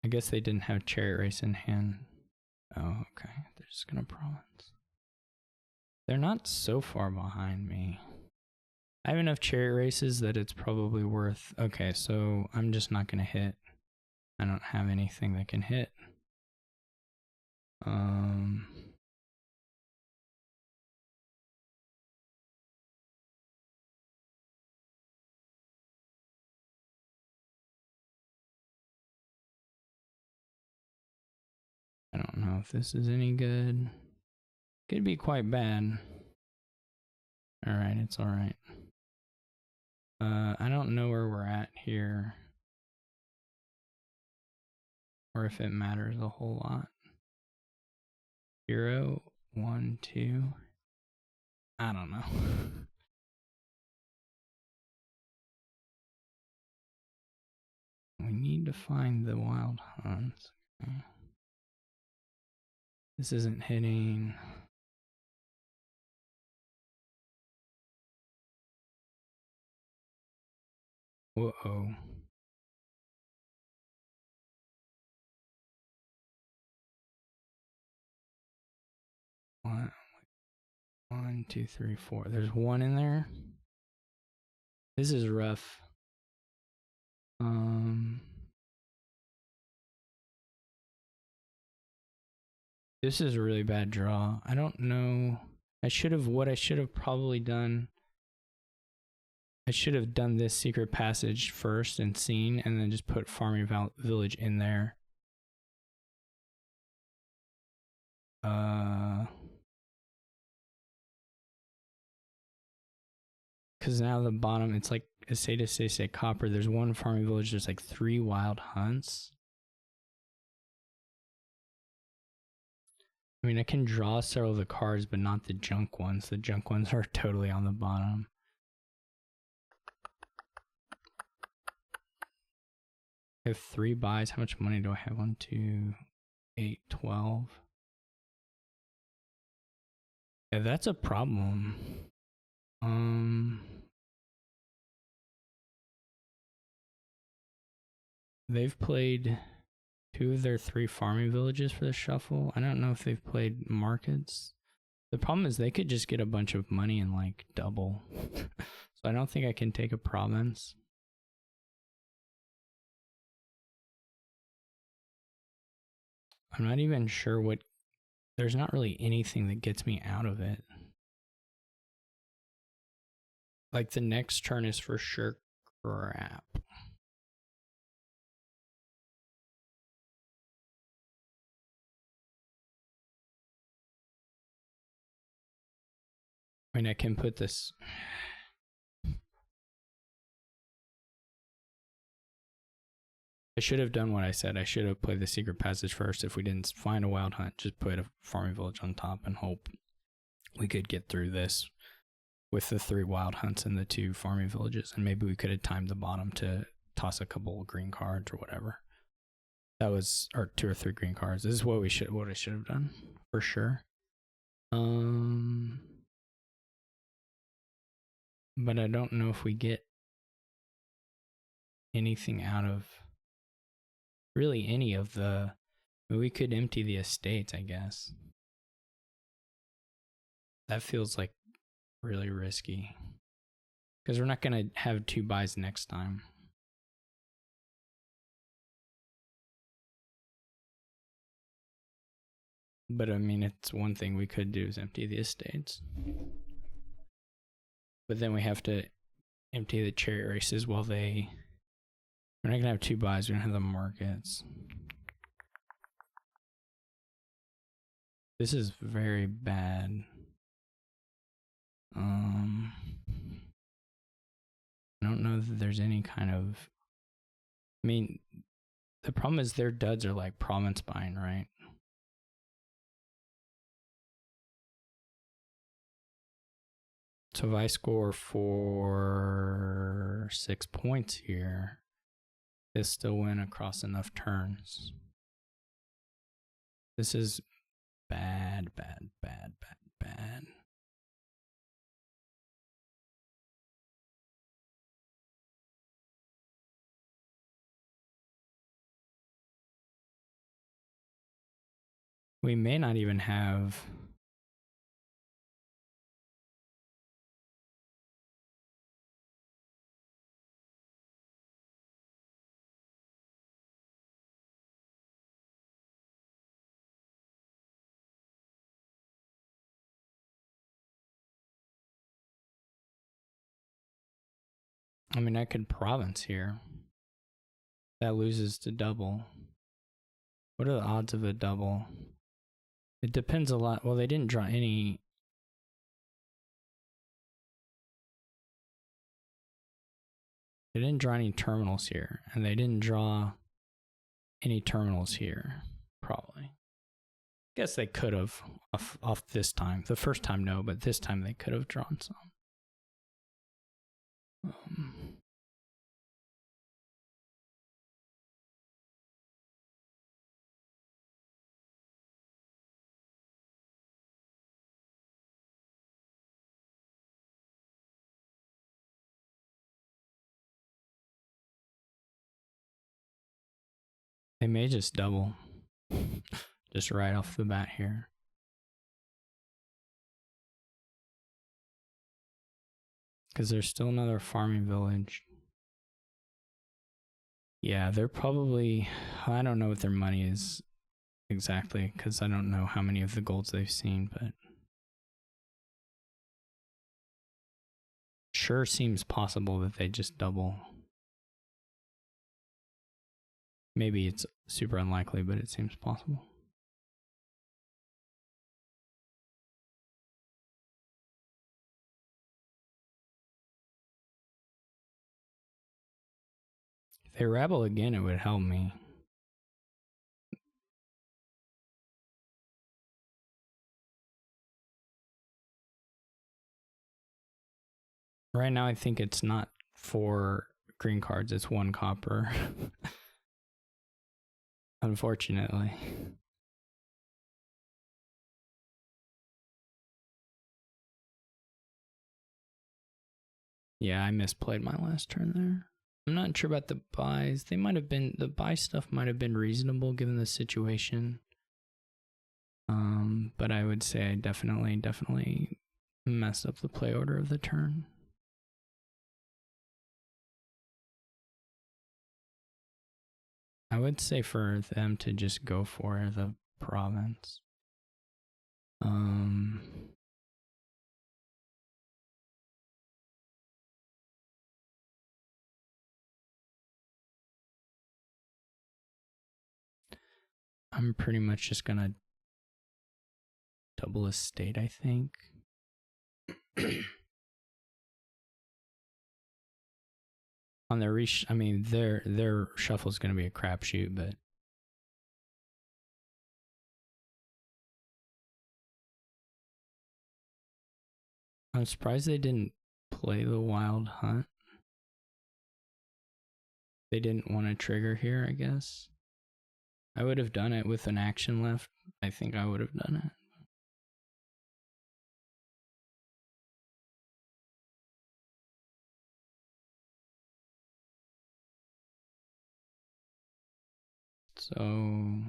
I guess they didn't have chariot race in hand. Oh, okay. They're just gonna province. They're not so far behind me. I have enough chariot races that it's probably worth. Okay, so I'm just not gonna hit. I don't have anything that can hit. I don't know if this is any good. Could be quite bad. Alright, it's alright. I don't know where we're at here. Or if it matters a whole lot. 0, 1, 2. I don't know. We need to find the wild hunts. Okay. This isn't hitting. Whoa. One, 2, 3, 4. There's 1 in there. This is rough. This is a really bad draw. I don't know. What I should have probably done. I should have done this secret passage first and seen, and then just put farming village in there. Because now the bottom, it's like say copper. There's 1 farming village. There's like 3 wild hunts. I mean, I can draw several of the cards, but not the junk ones. The junk ones are totally on the bottom. I have 3 buys. How much money do I have? 1, 2, 8, 12. Yeah, that's a problem. They've played 2 of their 3 farming villages for the shuffle. I don't know if they've played markets. The problem is they could just get a bunch of money and like double. So I don't think I can take a province. I'm not even sure what... There's not really anything that gets me out of it. Like the next turn is for sure crap. I mean, I can put this... I should have done what I said. I should have played the secret passage first. If we didn't find a wild hunt, just put a farming village on top and hope we could get through this with the 3 wild hunts and the 2 farming villages. And maybe we could have timed the bottom to toss a couple of green cards or whatever. That was, or 2 or 3 green cards. This is what I should have done for sure. But I don't know if we get anything out of really any of the... I mean, we could empty the estates, I guess. That feels like really risky. Because we're not going to have 2 buys next time. But I mean, it's one thing we could do is empty the estates. But then we have to empty the chariot races while they... We're not going to have 2 buys, we don't have the markets. This is very bad. I don't know that there's any kind of... I mean, the problem is their duds are like province buying, right? So if I score for 6 points here, they still win across enough turns. This is bad, bad, bad, bad, bad. We may not even have... I mean, I could province here. That loses to double. What are the odds of a double? It depends a lot. Well, they didn't draw any... They didn't draw any terminals here, and they didn't draw any terminals here, probably. Guess they could have off this time. The first time, no, but this time they could have drawn some. They may just double. Just right off the bat here. Because there's still another farming village. Yeah, they're probably... I don't know what their money is exactly, because I don't know how many of the golds they've seen, but... Sure seems possible that they just double. Maybe it's super unlikely, but it seems possible. If they rabble again, it would help me. Right now, I think it's not 4 green cards, it's 1 copper. Unfortunately. Yeah, I misplayed my last turn there. I'm not sure about the buys. They might have been, the buy stuff might have been reasonable given the situation. But I would say I definitely messed up the play order of the turn. I would say for them to just go for the province. I'm pretty much just gonna double estate, I think. On their I mean, their shuffle is gonna be a crapshoot, but I'm surprised they didn't play the wild hunt. They didn't want to trigger here, I guess. I would have done it with an action left. I think I would have done it. So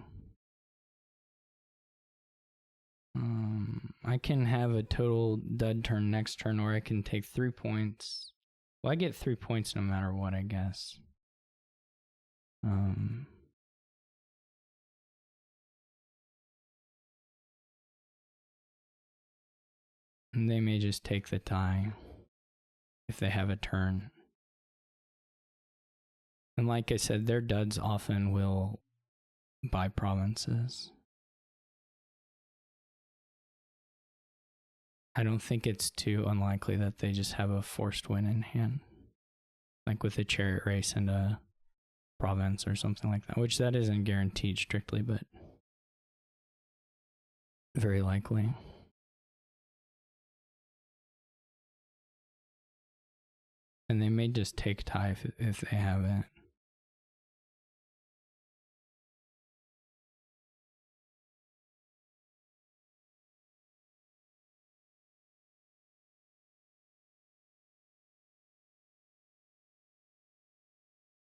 I can have a total dud turn next turn, or I can take 3 points. Well, I get 3 points no matter what, I guess. And they may just take the tie if they have a turn. And like I said, their duds often will buy provinces. I don't think it's too unlikely that they just have a forced win in hand. Like with a chariot race and a province or something like that, which that isn't guaranteed strictly, but very likely. And they may just take tie if they have it.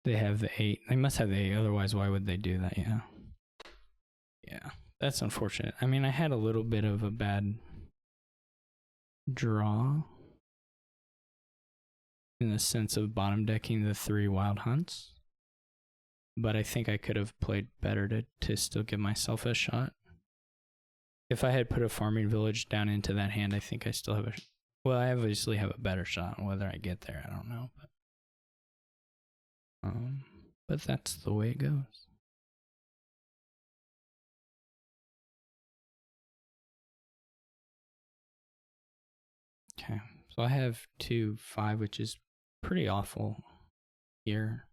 They have the 8. They must have the 8, otherwise why would they do that? Yeah. Yeah, that's unfortunate. I mean, I had a little bit of a bad draw in the sense of bottom decking the 3 wild hunts, but I think I could have played better to still give myself a shot. If I had put a farming village down into that hand, I think I still have I obviously have a better shot. Whether I get there, I don't know, but that's the way it goes. Okay, so I have 2-5, which is pretty awful here.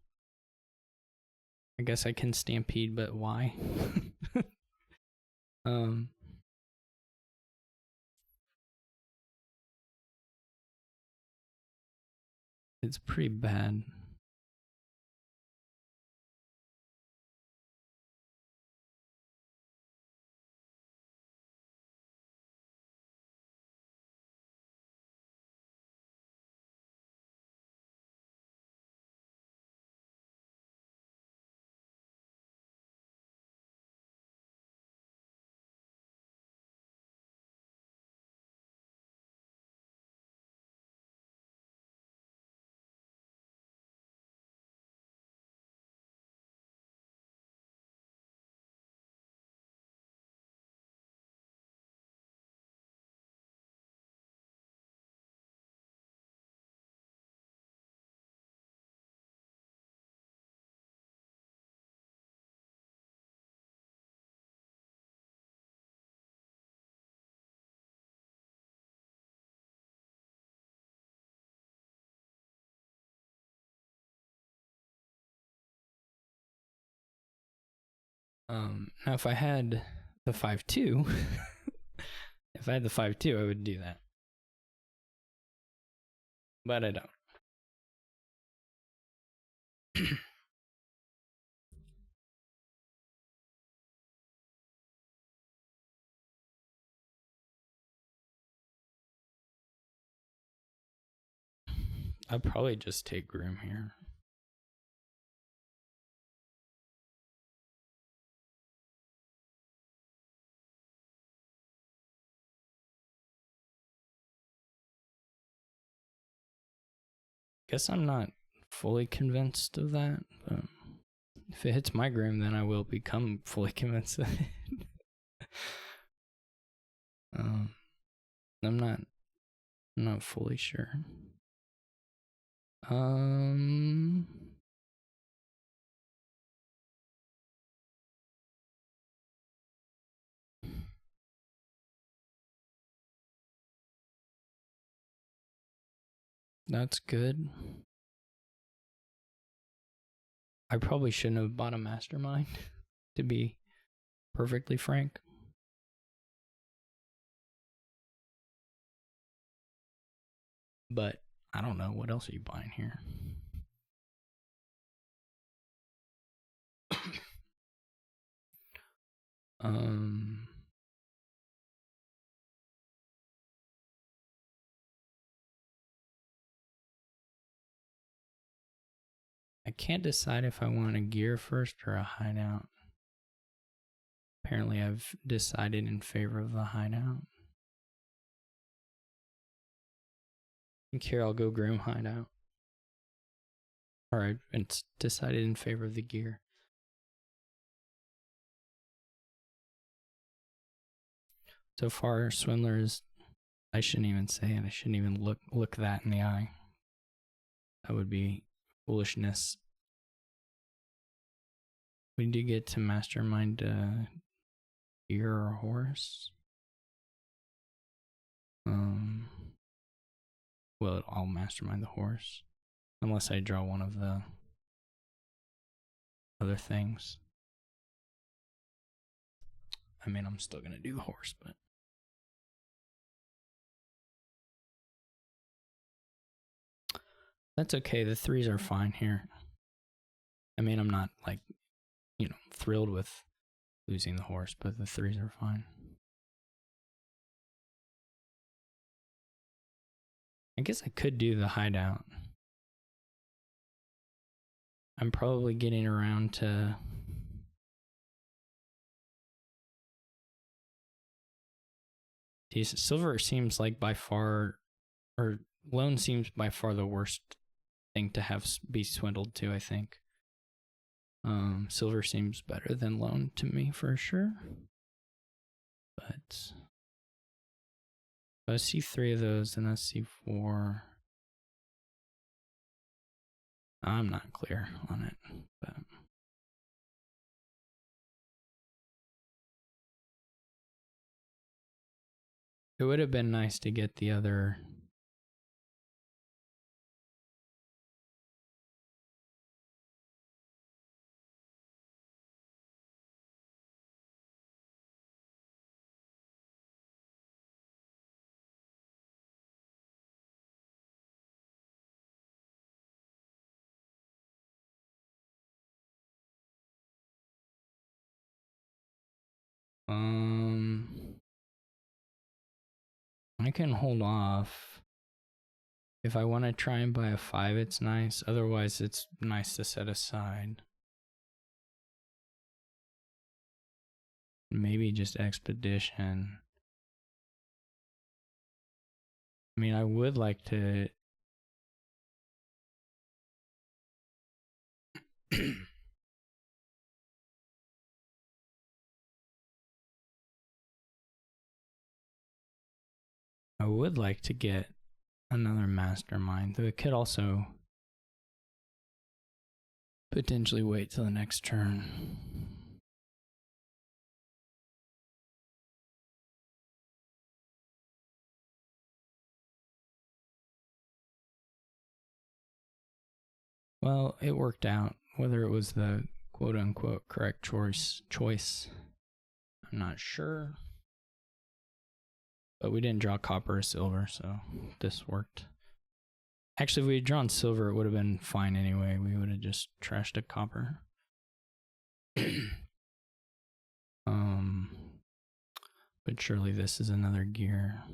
I guess I can stampede, but why? It's pretty bad. Now if I had the 5-2, if I had the 5-2, I would do that. But I don't. I'd probably just take Groom here. Guess I'm not fully convinced of that, but if it hits my Groom, then I will become fully convinced of it. I'm not fully sure. That's good. I probably shouldn't have bought a mastermind, to be perfectly frank. But I don't know. What else are you buying here? I can't decide if I want a gear first or a hideout. Apparently, I've decided in favor of the hideout. I think here I'll go Groom hideout. Alright, it's decided in favor of the gear. So far, Swindler is... I shouldn't even say it. I shouldn't even look that in the eye. That would be foolishness. We do get to mastermind gear or horse. Well, I'll mastermind the horse. Unless I draw one of the other things. I mean, I'm still gonna do the horse, but... That's okay, the 3s are fine here. I mean, I'm not, like, you know, thrilled with losing the horse, but the 3s are fine. I guess I could do the hideout. I'm probably getting around to... Silver seems like by far... Or Lone seems by far the worst thing to have be swindled to, I think. Silver seems better than Lone to me for sure. But I see 3 of those and I see 4. I'm not clear on it, but it would have been nice to get the other... I can hold off. If I want to try and buy a 5, it's nice. Otherwise, it's nice to set aside. Maybe just Expedition. I mean, I would like to... I would like to get another mastermind, though it could also potentially wait till the next turn. Well, it worked out. Whether it was the quote-unquote correct choice, I'm not sure. But we didn't draw copper or silver, so this worked. Actually, if we had drawn silver, it would have been fine anyway. We would have just trashed a copper. But surely this is another gear.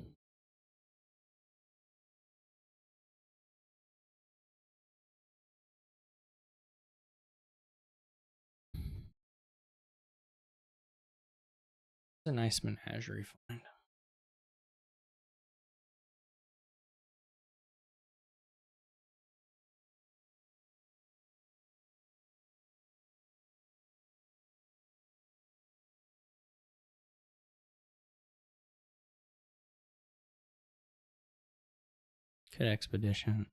It's a nice menagerie find. Kit Expedition.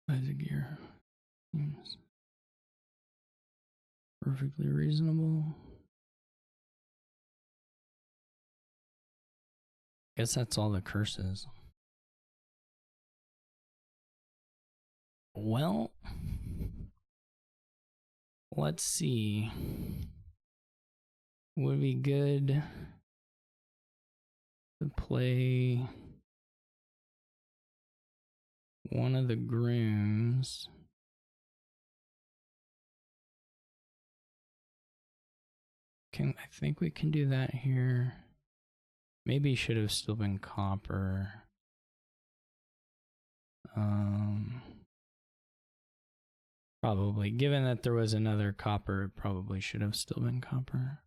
Isaac gear. Seems perfectly reasonable. Guess that's all the curses. Well, let's see. Would be good to play one of the grooms. I think we can do that here. Maybe should have still been copper. Probably, given that there was another copper, it probably should have still been copper.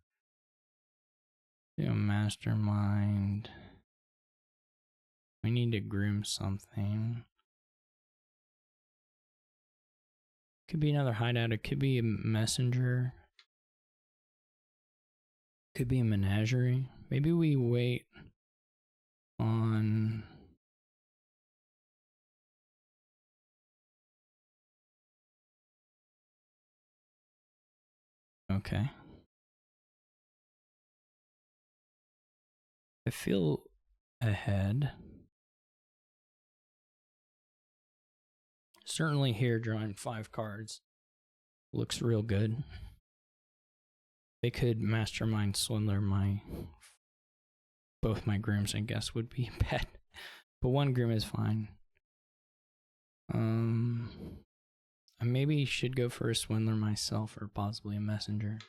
Do a mastermind. We need to groom something. Could be another hideout. It could be a messenger. Could be a menagerie. Maybe we wait on... Okay. I feel ahead. Certainly here drawing 5 cards looks real good. They could mastermind swindler both my grooms, I guess, would be bad. But one groom is fine. I maybe should go for a swindler myself or possibly a messenger.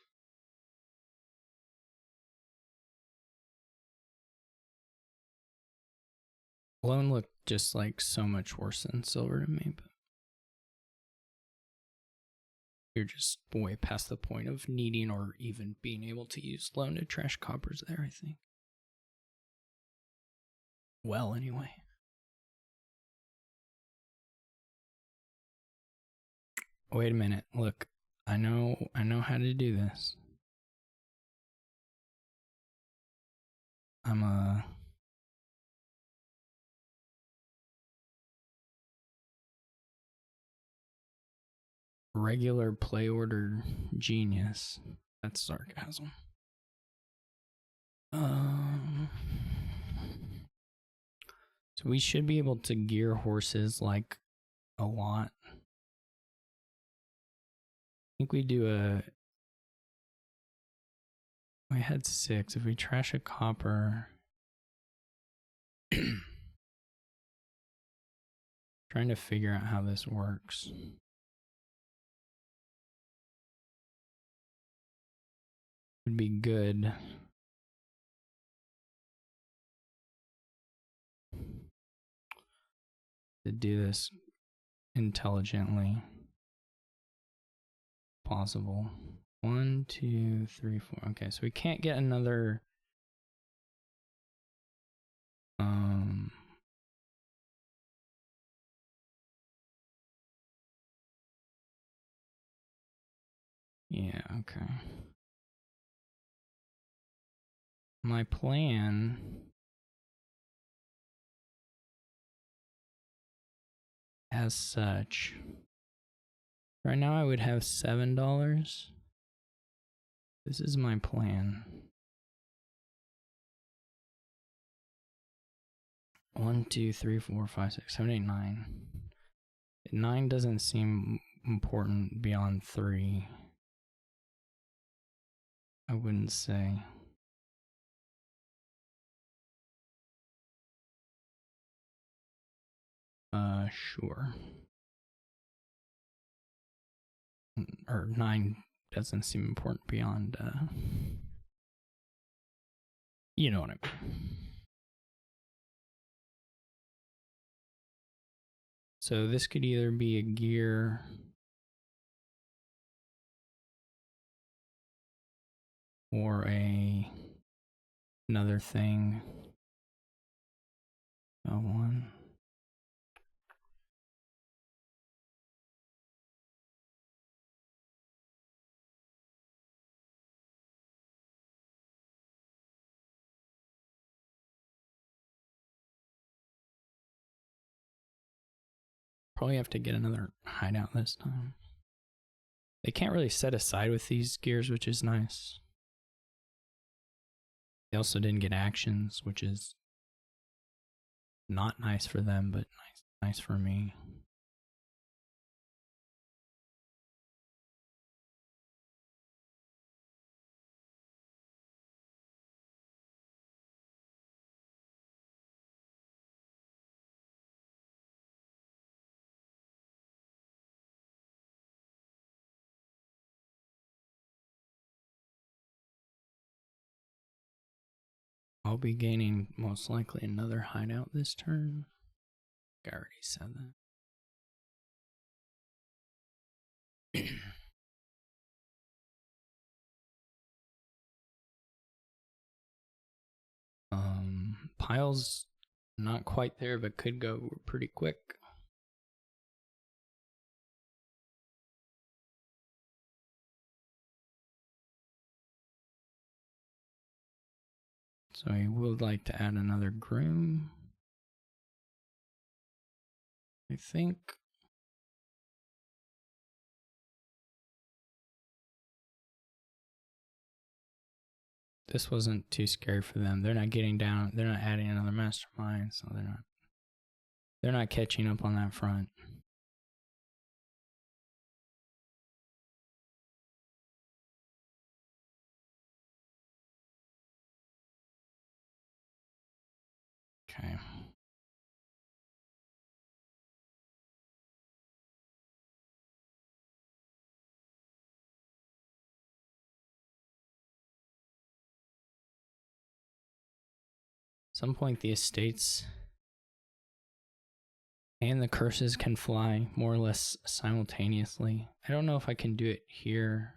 Lone looked just like so much worse than silver to me, but you're just way past the point of needing or even being able to use lone to trash coppers there, I think. Well, anyway. Wait a minute. Look, I know how to do this. I'm a regular play order genius. That's sarcasm. So we should be able to gear horses like a lot. I think we do we had 6. If we trash a copper, trying to figure out how this works. Would be good. To do this intelligently. Possible. 1, 2, 3, 4. Okay, so we can't get another yeah, okay. My plan as such. Right now I would have $7. This is my plan. 1, 2, 3, 4, 5, 6, 7, 8, 9. 9 doesn't seem important beyond 3. I wouldn't say. Sure. Or 9 doesn't seem important beyond, you know what I mean. So this could either be a gear or a another thing. One. Probably have to get another hideout this time. They can't really set aside with these gears, which is nice. They also didn't get actions, which is not nice for them, but nice for me. I'll be gaining most likely another hideout this turn. I already said that. Piles not quite there, but could go pretty quick. So I would like to add another groom. I think. This wasn't too scary for them. They're not getting down. They're not adding another mastermind, so they're not catching up on that front. Okay. At some point, the estates and the curses can fly more or less simultaneously. I don't know if I can do it here.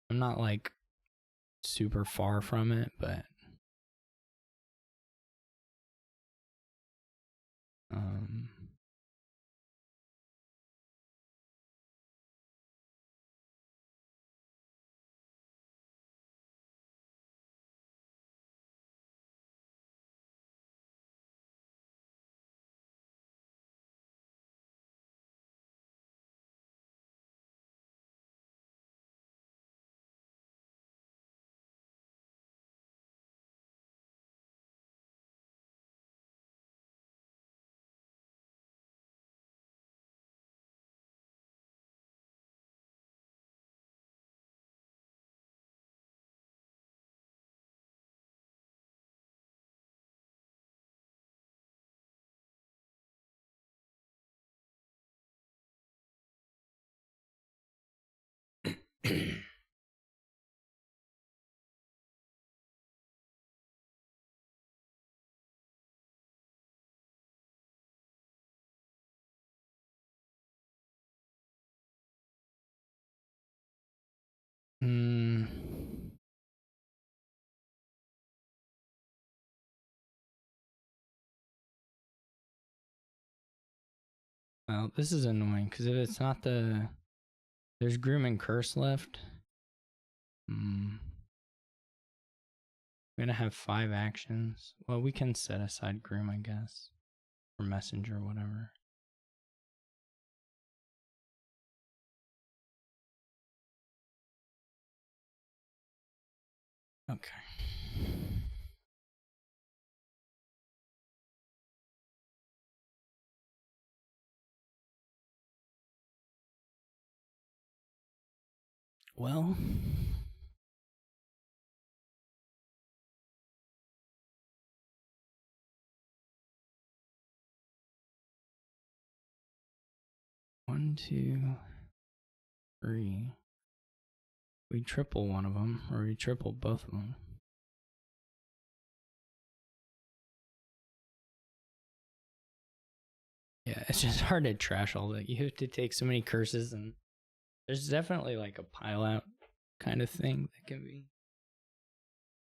I'm not like super far from it, but well, this is annoying because if it's not there's groom and curse left. I'm gonna have 5 actions. Well, we can set aside groom, I guess, or messenger, whatever. Okay. Well, one, two, three. We triple one of them, or we triple both of them. Yeah, it's just hard to trash all that. You have to take so many curses, and there's definitely like a pile out kind of thing that can be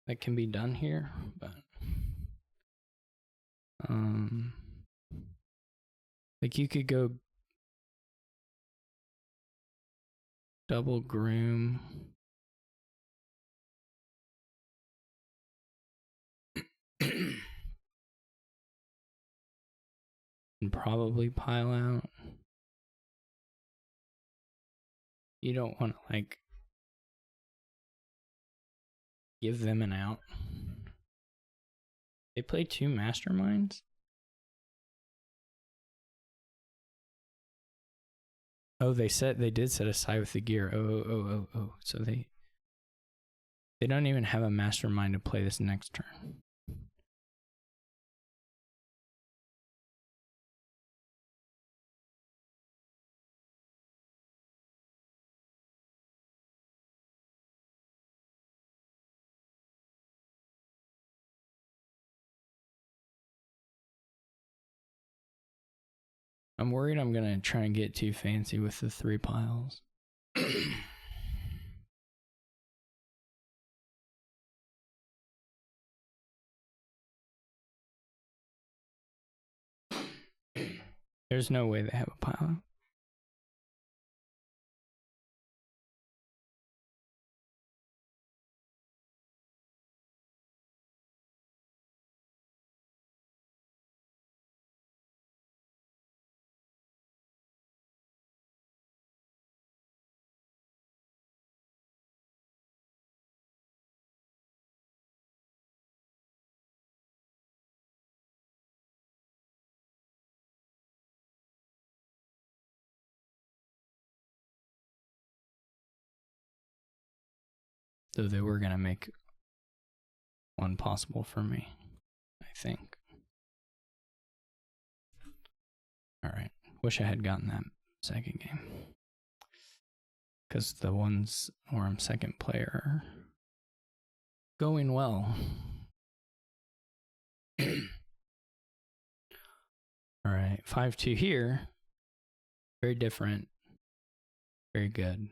that can be done here, but like you could go double groom. And probably pile out. You don't want to like give them an out. They play 2 masterminds. Oh, they did set aside with the gear. Oh. So they don't even have a mastermind to play this next turn. I'm worried I'm gonna try and get too fancy with the 3 piles. There's no way they have a pile. So they were gonna make one possible for me, I think. Alright. Wish I had gotten that second game. Because the ones where I'm second player are going well. Alright, 5-2 here. Very different. Very good.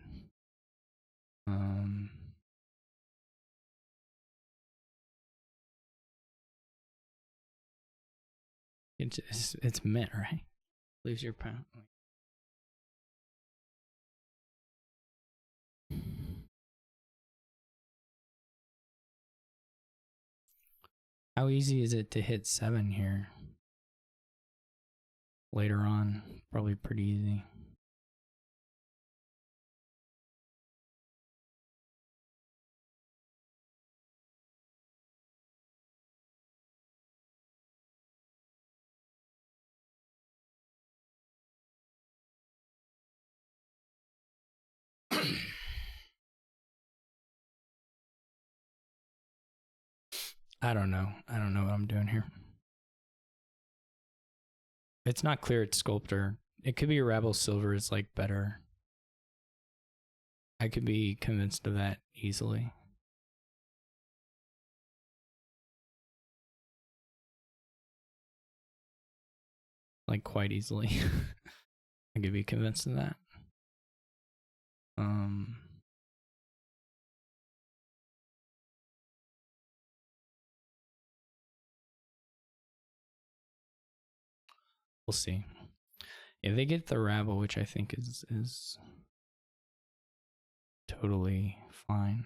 It's mint, right? Leaves your pound. How easy is it to hit 7 here? Later on, probably pretty easy. I don't know. I don't know what I'm doing here. It's not clear it's Sculptor. It could be Rabble Silver is like better. I could be convinced of that easily. Like quite easily. I could be convinced of that. We'll see. Yeah, they get the Rabble, which I think is totally fine.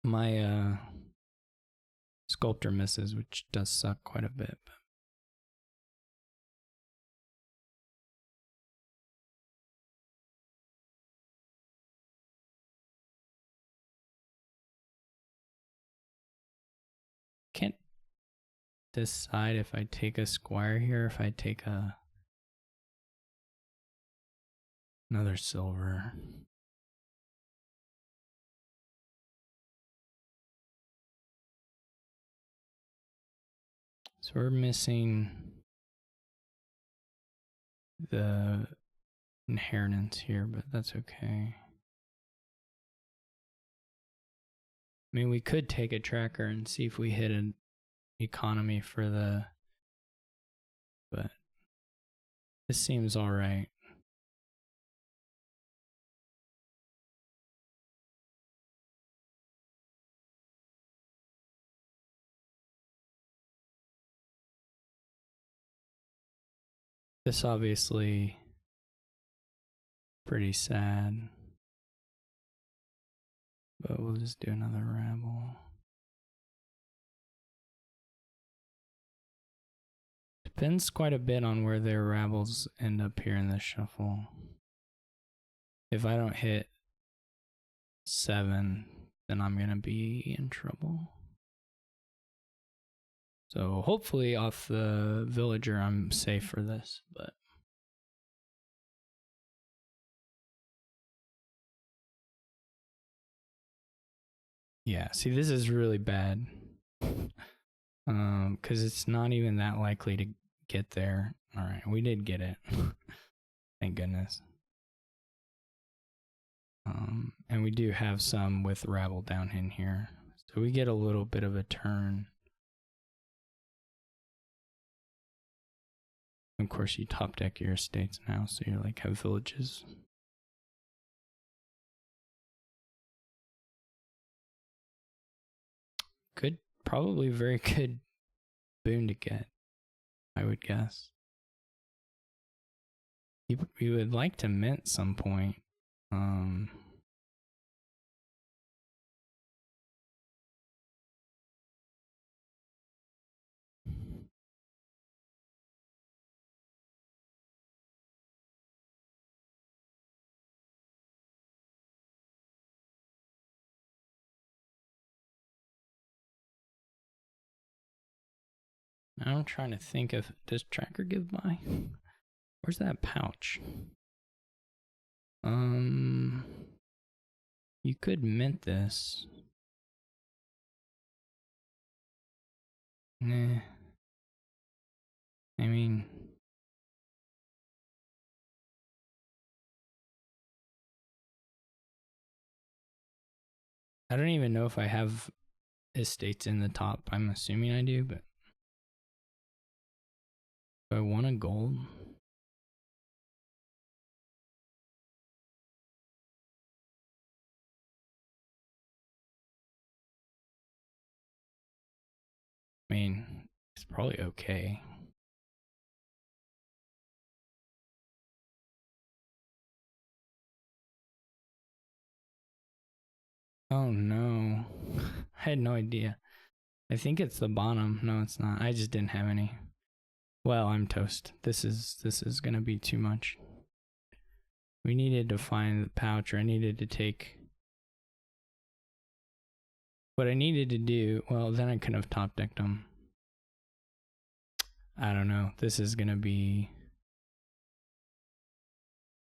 My Sculptor misses, which does suck quite a bit. Can't decide if I take a Squire here, if I take another silver. So we're missing the inheritance here, but that's okay. I mean, we could take a tracker and see if we hit an economy for the, but this seems all right. This obviously pretty sad. But we'll just do another rabble. Depends quite a bit on where their rabbles end up here in the shuffle. If I don't hit 7, then I'm gonna be in trouble. So hopefully off the villager I'm safe for this, but yeah, see, this is really bad. Because it's not even that likely to get there. All right, we did get it. Thank goodness. And we do have some with rabble down in here, so we get a little bit of a turn. Of course, you top deck your estates now, so you like have villages. Good, probably very good boon to get, I would guess. You would like to mint some point. I'm trying to think of, does tracker give by? Where's that pouch? You could mint this. Nah. I mean, I don't even know if I have estates in the top. I'm assuming I do, but do I want a gold? I mean, it's probably okay. Oh no. I had no idea. I think it's the bottom. No, it's not. I just didn't have any. Well, I'm toast. This is gonna be too much. We needed to find the pouch, or I needed to take what I needed to do. Well, then I could have top decked them. I don't know. This is gonna be.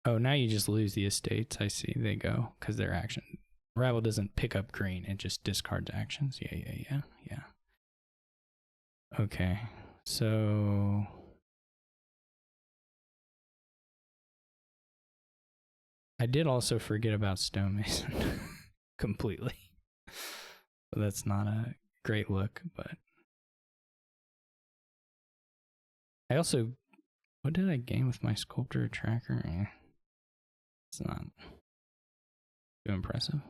Oh, now you just lose the estates. I see. They go because their action. Rabble doesn't pick up green. It just discards actions. Yeah. Okay. So I did also forget about stonemason completely. So that's not a great look, but I also, what did I gain with my sculptor tracker? It's not too impressive.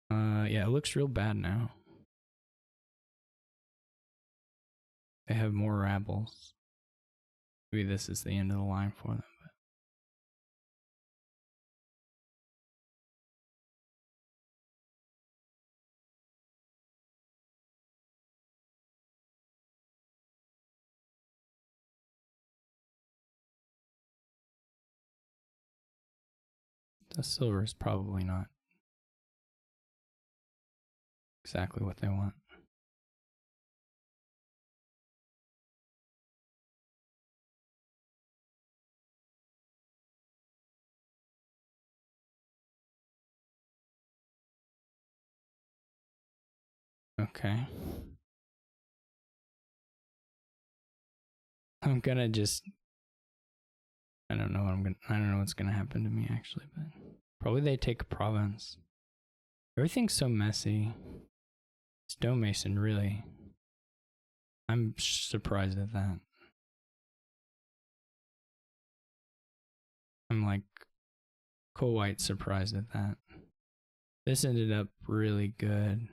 Yeah, it looks real bad now. They have more rabbles. Maybe this is the end of the line for them. The silver is probably not exactly what they want. Okay. I'm gonna just, I don't know what's gonna happen to me actually, but probably they take a province. Everything's so messy. Stonemason, really. I'm surprised at that. I'm like quite surprised at that. This ended up really good.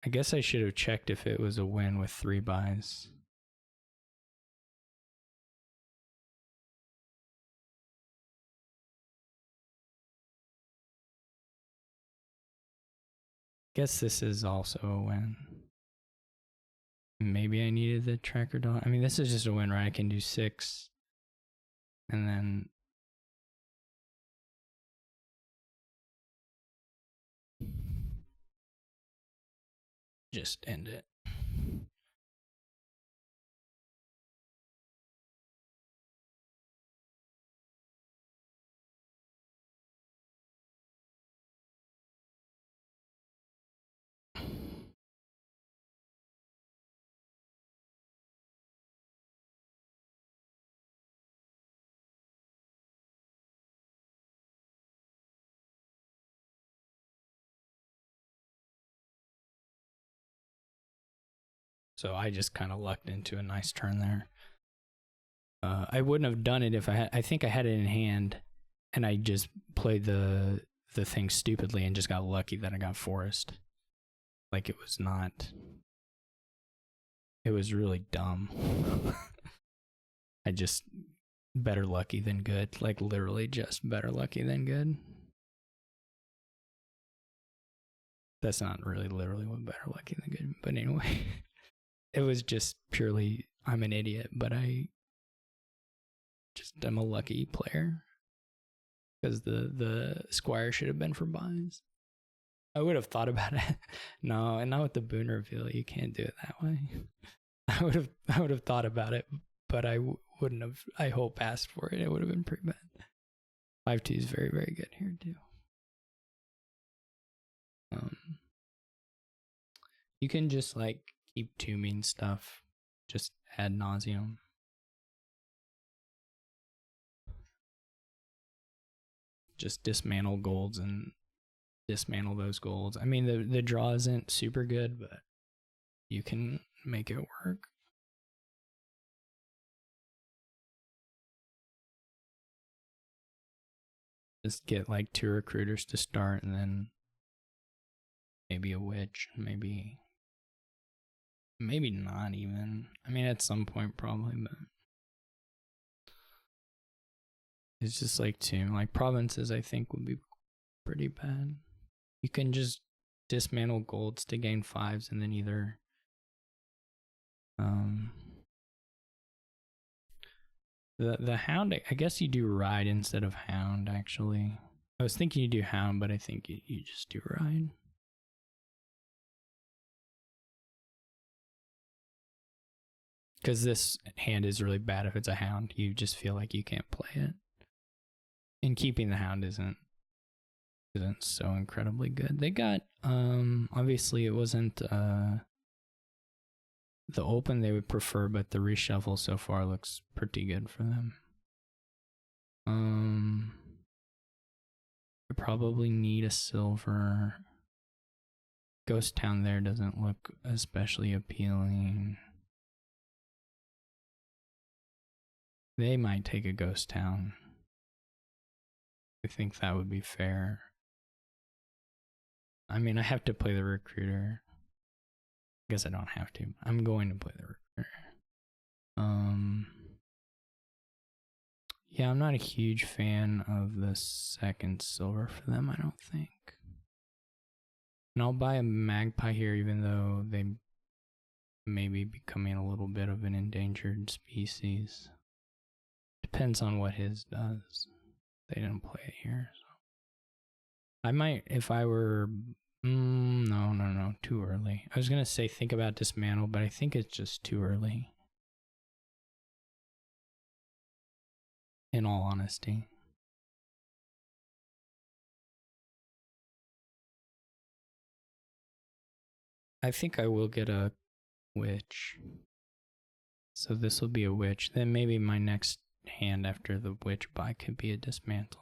I guess I should have checked if it was a win with 3 buys. Guess this is also a win. Maybe I needed the tracker dog. I mean, this is just a win, right? I can do 6. And then just end it. So I just kind of lucked into a nice turn there. I wouldn't have done it if I think I had it in hand, and I just played the thing stupidly and just got lucky that I got forest. Like, it was not. It was really dumb. I just better lucky than good. Like, literally just better lucky than good. That's not really literally what better lucky than good. But anyway, it was just purely I'm an idiot, but I'm a lucky player. Because the squire should have been for buys. I would have thought about it. No, and not with the boon reveal. You can't do it that way. I would have thought about it, but I wouldn't have. I hope asked for it. It would have been pretty bad. 5-2 is very, very good here too. You can just like keep tombing stuff, just ad nauseum. Just dismantle golds and dismantle those golds. I mean, the draw isn't super good, but you can make it work. Just get like 2 recruiters to start, and then maybe a witch, maybe not even. I mean, at some point probably, but it's just like 2. Like provinces, I think would be pretty bad. You can just dismantle golds to gain 5s, and then either the hound. I guess you do ride instead of hound. Actually, I was thinking you do hound, but I think you just do ride. Because this hand is really bad if it's a hound. You just feel like you can't play it. And keeping the hound isn't so incredibly good. They got obviously it wasn't the open they would prefer, but the reshuffle so far looks pretty good for them. I probably need a silver. Ghost Town there doesn't look especially appealing. They might take a Ghost Town. I think that would be fair. I mean, I have to play the recruiter. I guess I don't have to. I'm going to play the recruiter. Yeah, I'm not a huge fan of the second silver for them, I don't think. And I'll buy a magpie here, even though they may be becoming a little bit of an endangered species. Depends on what his does. They didn't play it here. So. I might, if I were... No, too early. I was going to say think about dismantle, but I think it's just too early. In all honesty. I think I will get a witch. So this will be a witch. Then maybe my next hand after the witch buy could be a dismantle.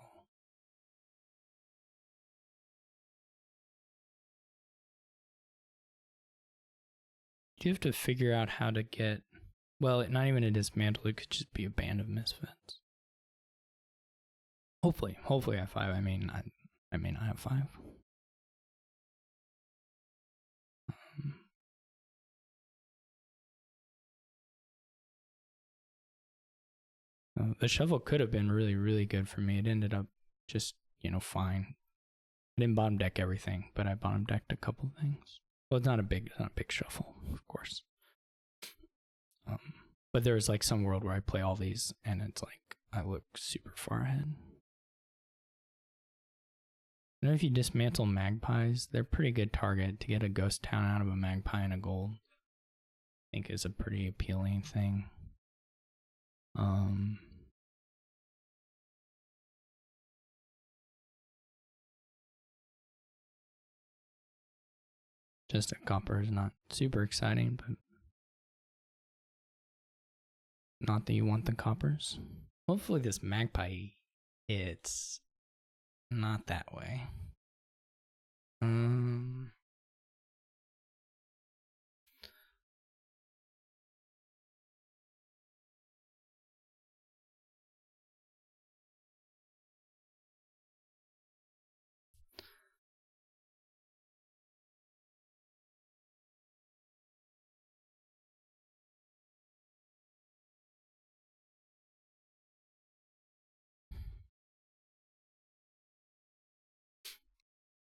You have to figure out how to get... Well, not even a dismantle. It could just be a band of misfits. Hopefully I have 5. I may not have 5. The shovel could have been really, really good for me. It ended up just, fine. I didn't bottom deck everything, but I bottom decked a couple things. Well, it's not a big shuffle, of course. But there's like some world where I play all these, and it's like I look super far ahead. You know, if you dismantle magpies, they're a pretty good target to get a ghost town out of a magpie and a gold. I think is a pretty appealing thing. Just a copper is not super exciting, but not that you want the coppers. Hopefully this magpie, it's not that way.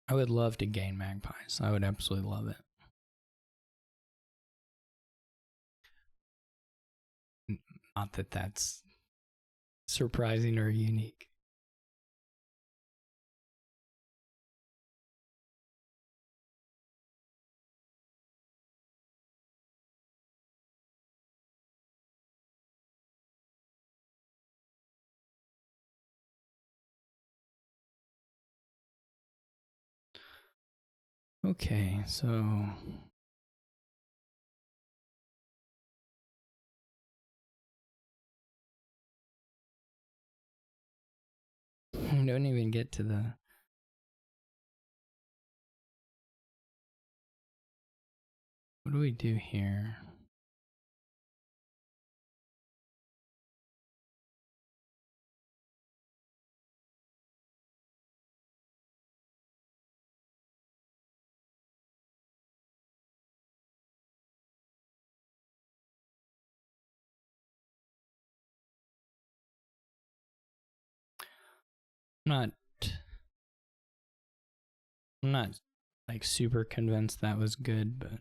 I would love to gain magpies. I would absolutely love it. Not that that's surprising or unique. Okay, so we don't even get to the what do we do here? I'm not like super convinced that was good, but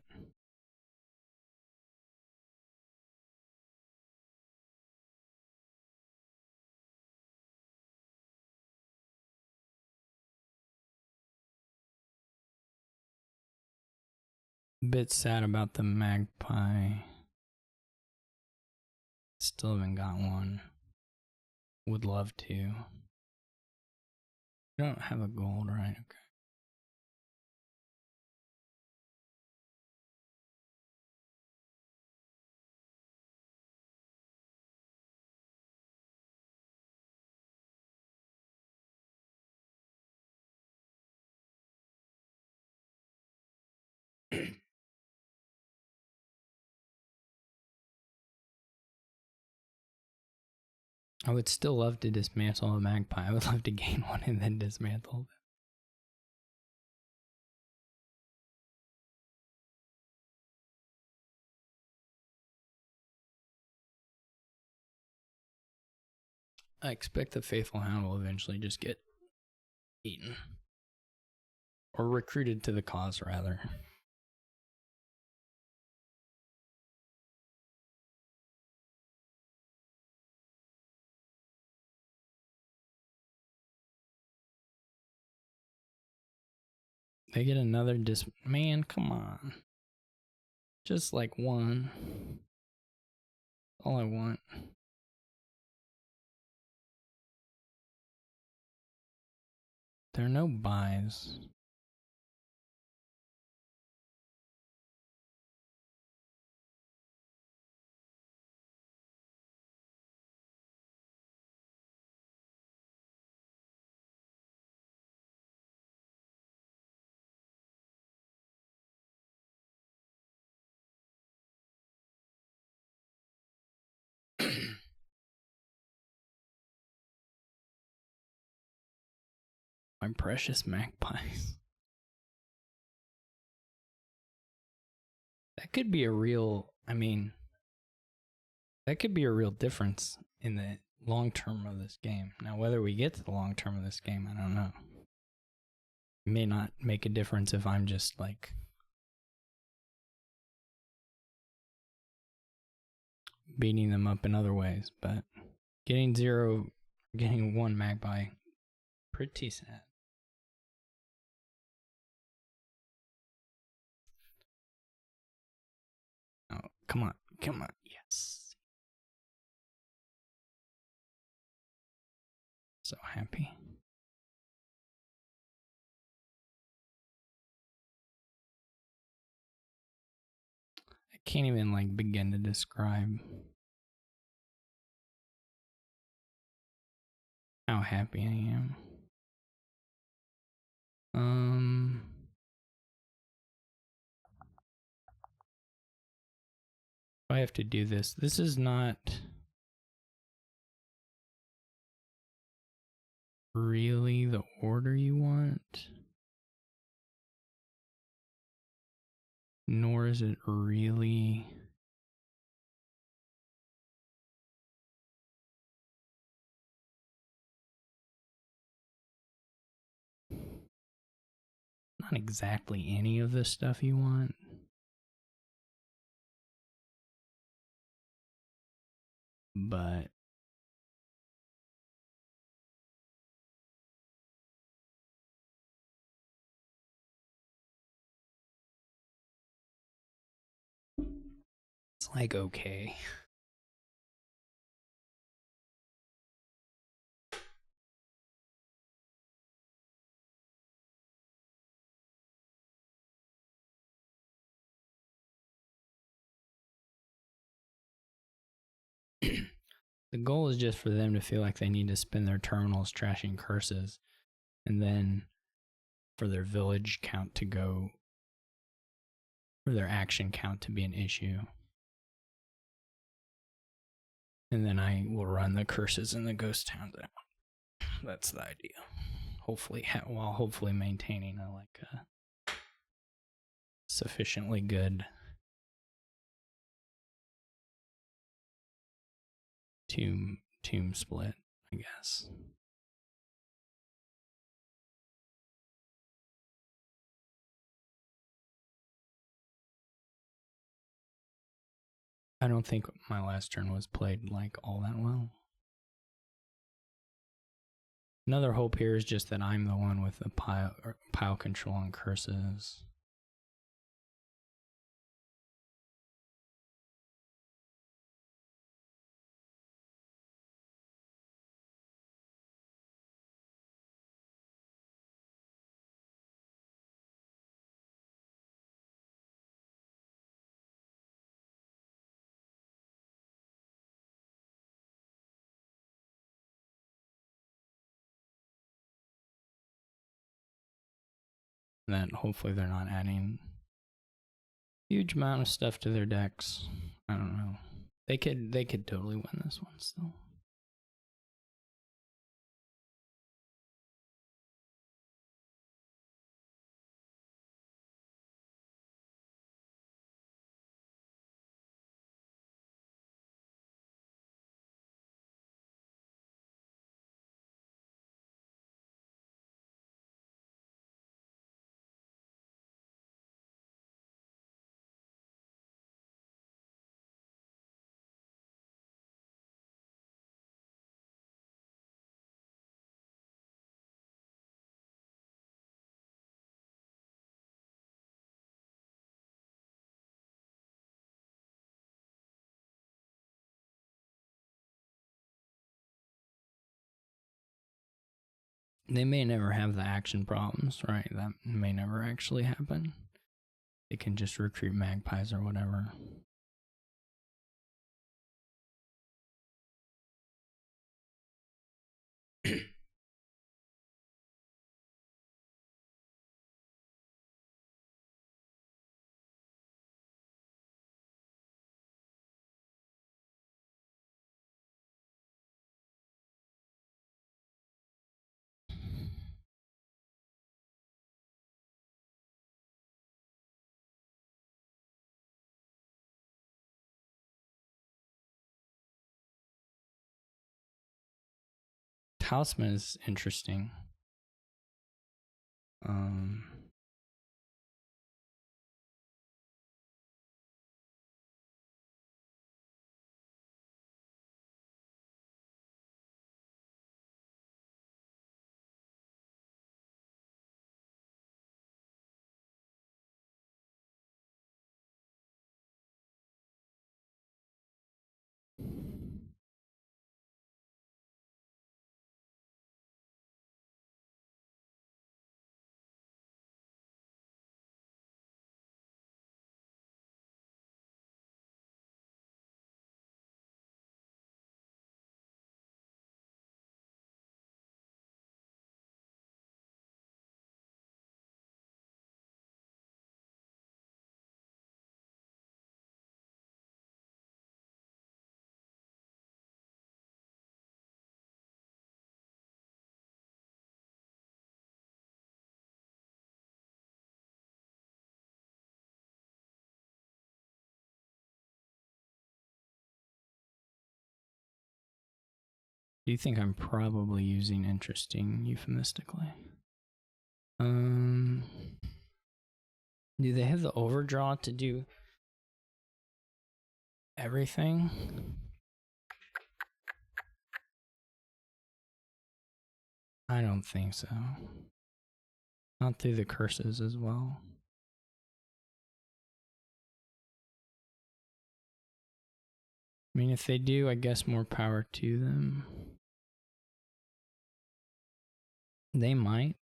a bit sad about the magpie. Still haven't got one. Would love to. I don't have a gold, right? Okay. I would still love to dismantle a magpie. I would love to gain one and then dismantle I expect the Faithful Hound will eventually just get eaten. Or recruited to the cause, rather. They get another man, come on. Just like one. All I want. There are no buys. My precious magpies. That could be a real, that could be a real difference in the long term of this game. Now, whether we get to the long term of this game, I don't know. It may not make a difference if I'm just like beating them up in other ways, but getting one magpie, pretty sad. Oh, come on, yes. So happy. I can't even like begin to describe how happy I am. I have to do this. This is not really the order you want, nor is it really not exactly any of the stuff you want. But it's like okay. The goal is just for them to feel like they need to spend their terminals trashing curses, and then for their village count to go, for their action count to be an issue. And then I will run the curses in the ghost towns out. That's the idea. Hopefully, while hopefully maintaining a sufficiently good tomb split, I guess. I don't think my last turn was played like all that well. Another hope here is just that I'm the one with the pile control on curses. That hopefully they're not adding huge amount of stuff to their decks. I don't know. They could totally win this one still. They may never have the action problems, right? That may never actually happen. They can just recruit magpies or whatever. Houseman is interesting. Do you think I'm probably using interesting euphemistically? Do they have the overdraw to do everything? I don't think so. Not through the curses as well. I mean, if they do, I guess more power to them. They might.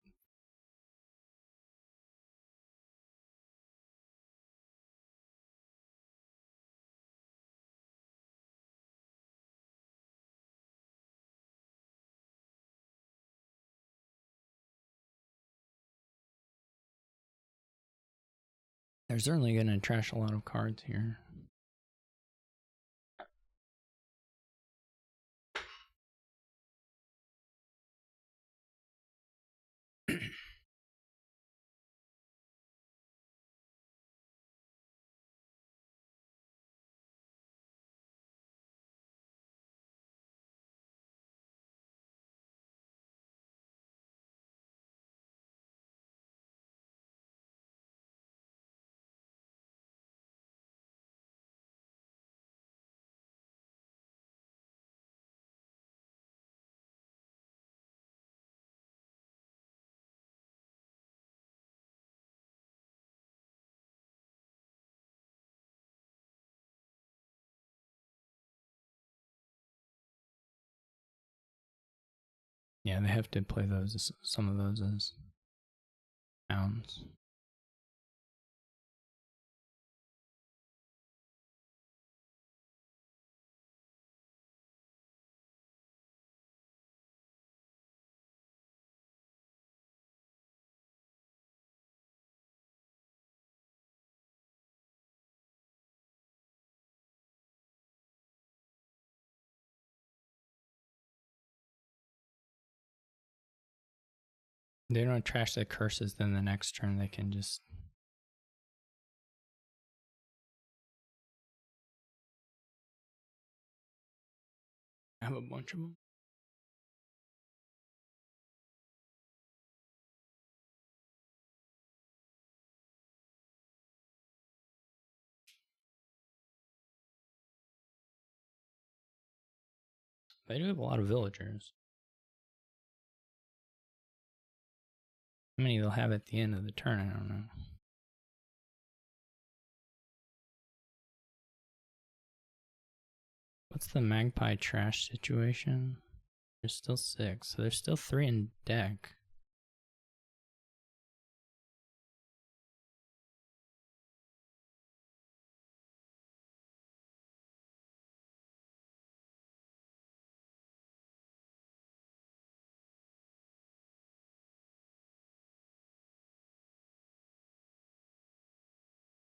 They're certainly going to trash a lot of cards here. Yeah, they have to play those, some of those as pounds. They don't trash the curses, then the next turn they can just have a bunch of them. They do have a lot of villagers. How many they'll have at the end of the turn, I don't know. What's the magpie trash situation? There's still 6, so there's still 3 in deck.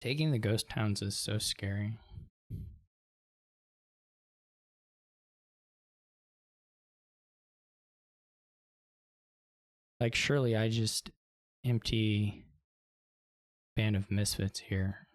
Taking the ghost towns is so scary. Like, surely I just empty Band of Misfits here.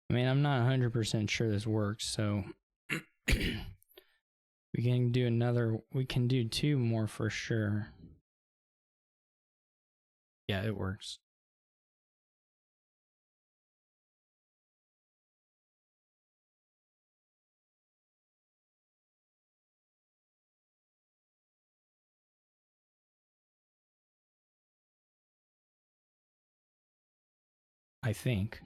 I mean, I'm not 100% sure this works, so we can do another. We can do 2 more for sure. Yeah, it works. I think.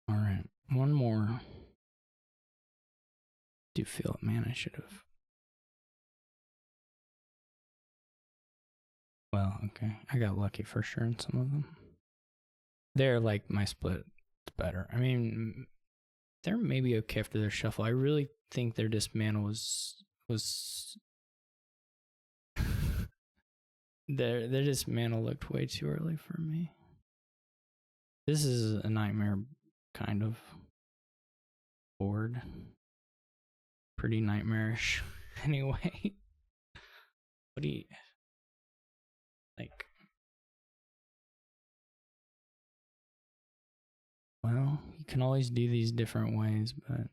All right, one more. Do feel it, man. I should have. Well, okay. I got lucky for sure in some of them. They're like my split better. I mean, they're maybe okay after their shuffle. I really think their dismantle was their dismantle looked way too early for me. This is a nightmare kind of board. Pretty nightmarish anyway. What do you like? Well, you can always do these different ways, but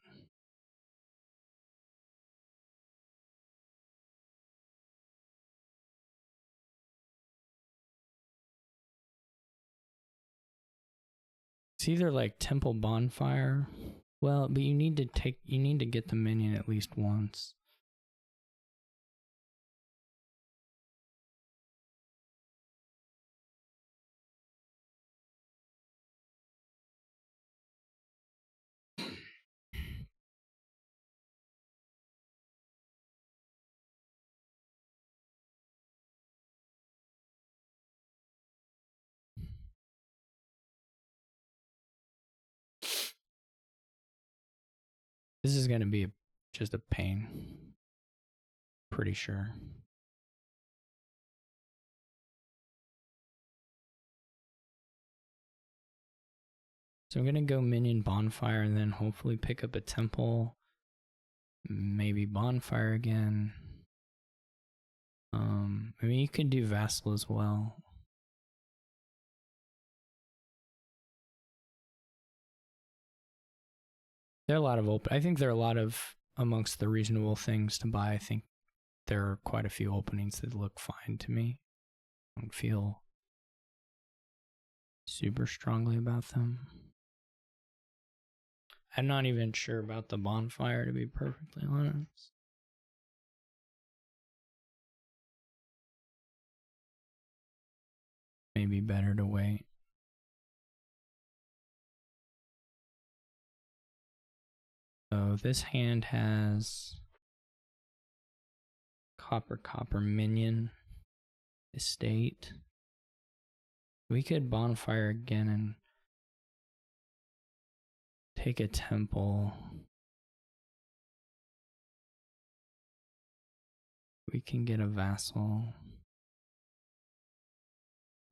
it's either like Temple Bonfire. Well, but you need to get the minion at least once. This is gonna be just a pain. Pretty sure. So I'm gonna go minion bonfire and then hopefully pick up a temple. Maybe bonfire again. I mean you could do vassal as well. There are a lot of I think there are a lot of amongst the reasonable things to buy. I think there are quite a few openings that look fine to me. I don't feel super strongly about them. I'm not even sure about the bonfire, to be perfectly honest. Maybe better to wait. So this hand has copper minion estate. We could bonfire again and take a temple. We can get a vassal.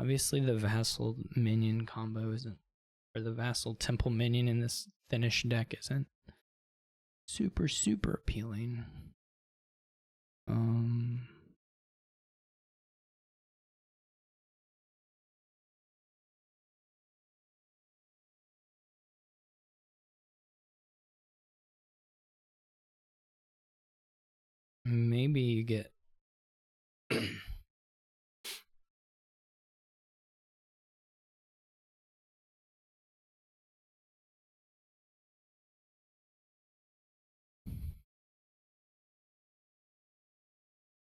Obviously the vassal minion combo isn't, or the vassal temple minion in this thinnish deck isn't super appealing. Maybe you get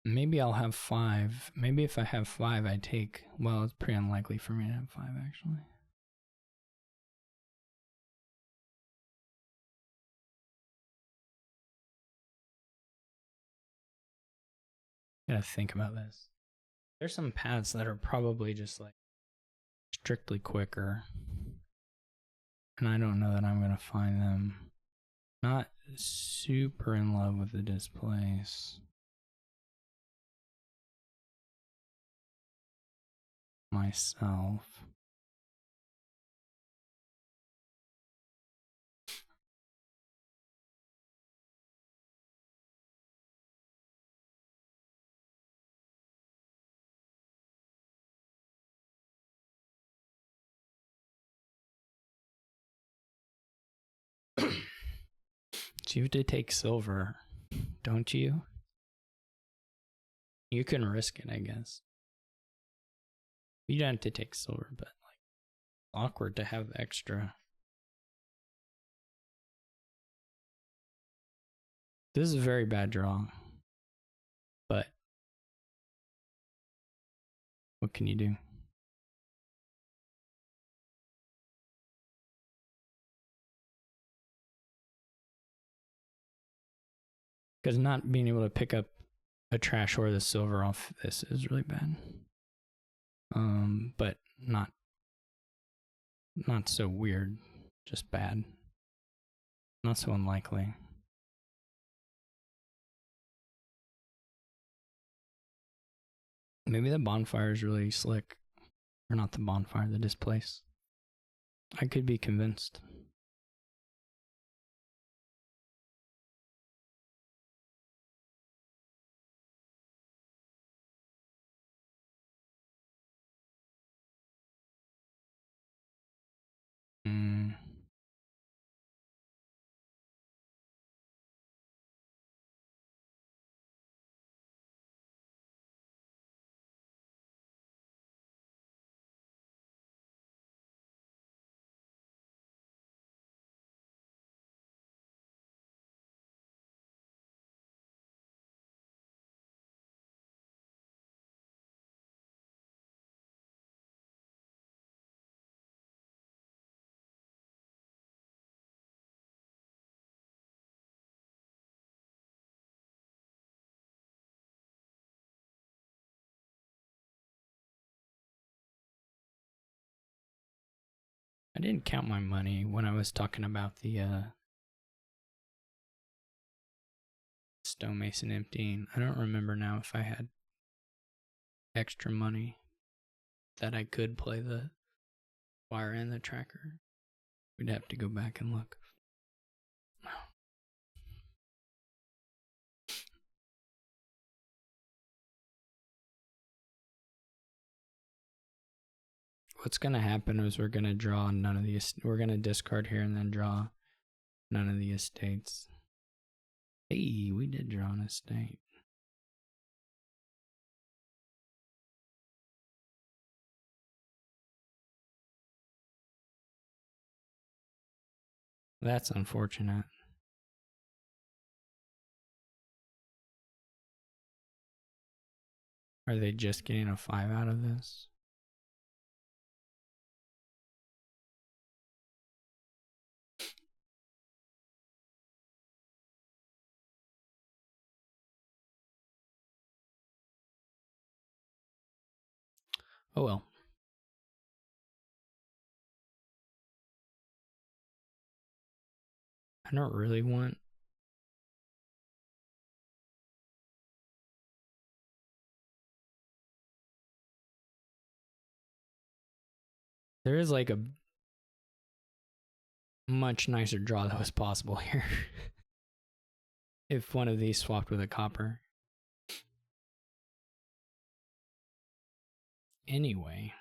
maybe I'll have 5. Maybe if I have 5, I take. Well, it's pretty unlikely for me to have 5 actually. Gotta think about this. There's some paths that are probably just like strictly quicker. And I don't know that I'm going to find them. Not super in love with the displays myself. So you have to take silver, don't you? You can risk it, I guess. You don't have to take silver, but like awkward to have extra. This is a very bad draw. But what can you do? Because not being able to pick up a trash or the silver off this is really bad. But not so weird, just bad. Not so unlikely. Maybe the bonfire is really slick. Or not the bonfire, the displace. I could be convinced. I didn't count my money when I was talking about the stonemason emptying. I don't remember now if I had extra money that I could play the wire and the tracker. We'd have to go back and look. What's gonna happen is we're gonna draw none of these. We're gonna discard here and then draw none of the estates. Hey, we did draw an estate. That's unfortunate. Are they just getting a 5 out of this? Oh well. I don't really want. There is like a much nicer draw that was possible here. If one of these swapped with a copper. Anyway.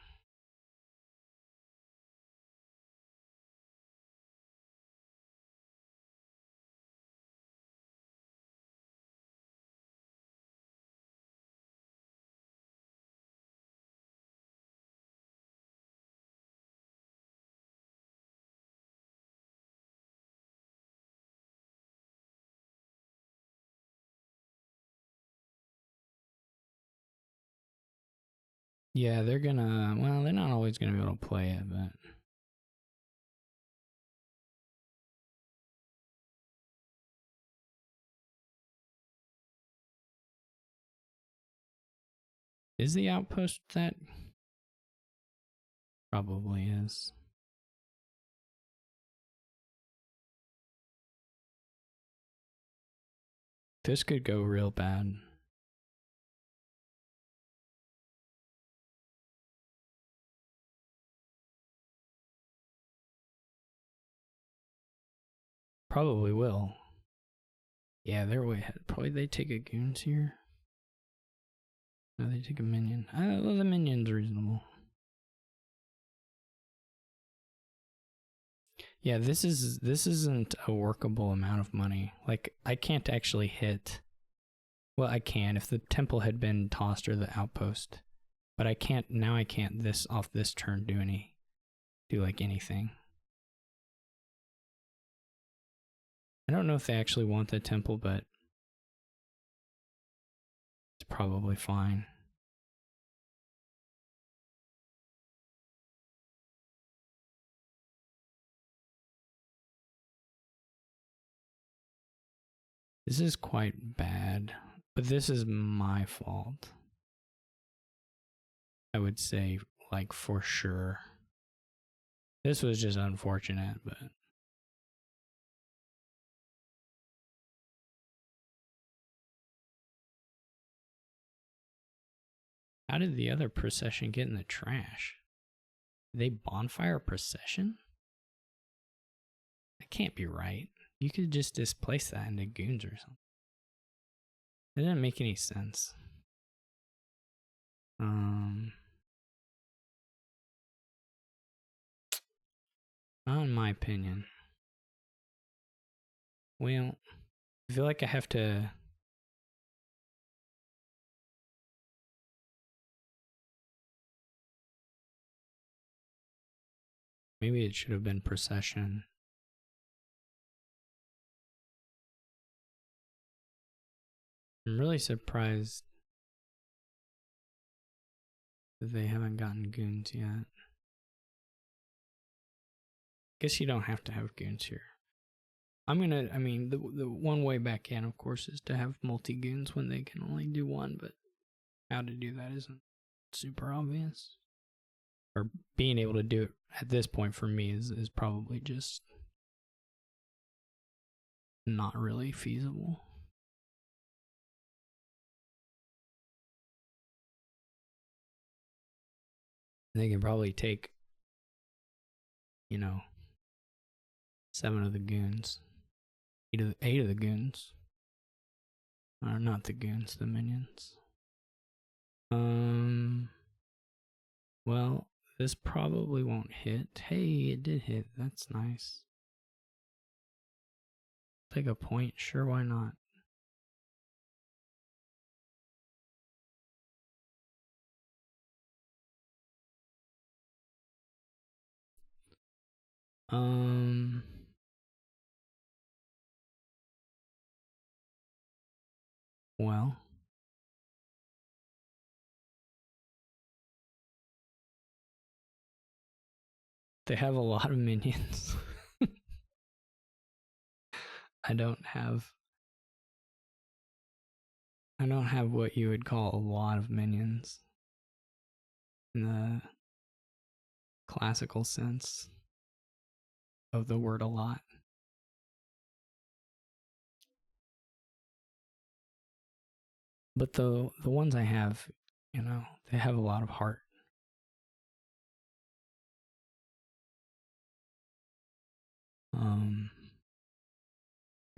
Yeah, they're gonna, well, they're not always gonna be able to play it, but. Is the outpost that? Probably is. This could go real bad. Probably will. Yeah, they're way ahead. Probably they take a goons here. No, they take a minion. Well, the minion's reasonable. Yeah, this isn't a workable amount of money. Like, I can't actually hit. Well, I can if the temple had been tossed or the outpost, but I can't now. I can't this off this turn do like anything. I don't know if they actually want the temple, but it's probably fine. This is quite bad, but this is my fault. I would say, like, for sure. This was just unfortunate, but how did the other procession get in the trash? Did they bonfire procession? That can't be right. You could just displace that into goons or something. It didn't make any sense. Not in my opinion. Well, I feel like I have to. Maybe it should have been procession. I'm really surprised that they haven't gotten goons yet. Guess you don't have to have goons here. I mean, the one way back in, of course, is to have multi-goons when they can only do one, but how to do that isn't super obvious. Or being able to do it at this point for me is probably just not really feasible. They can probably take, 7 of the goons. 8 of the goons. Or not the goons, the minions. Well, this probably won't hit. Hey, it did hit. That's nice. Take a point. Sure, why not? Well, they have a lot of minions. I don't have what you would call a lot of minions in the classical sense of the word a lot. But the ones I have, they have a lot of heart.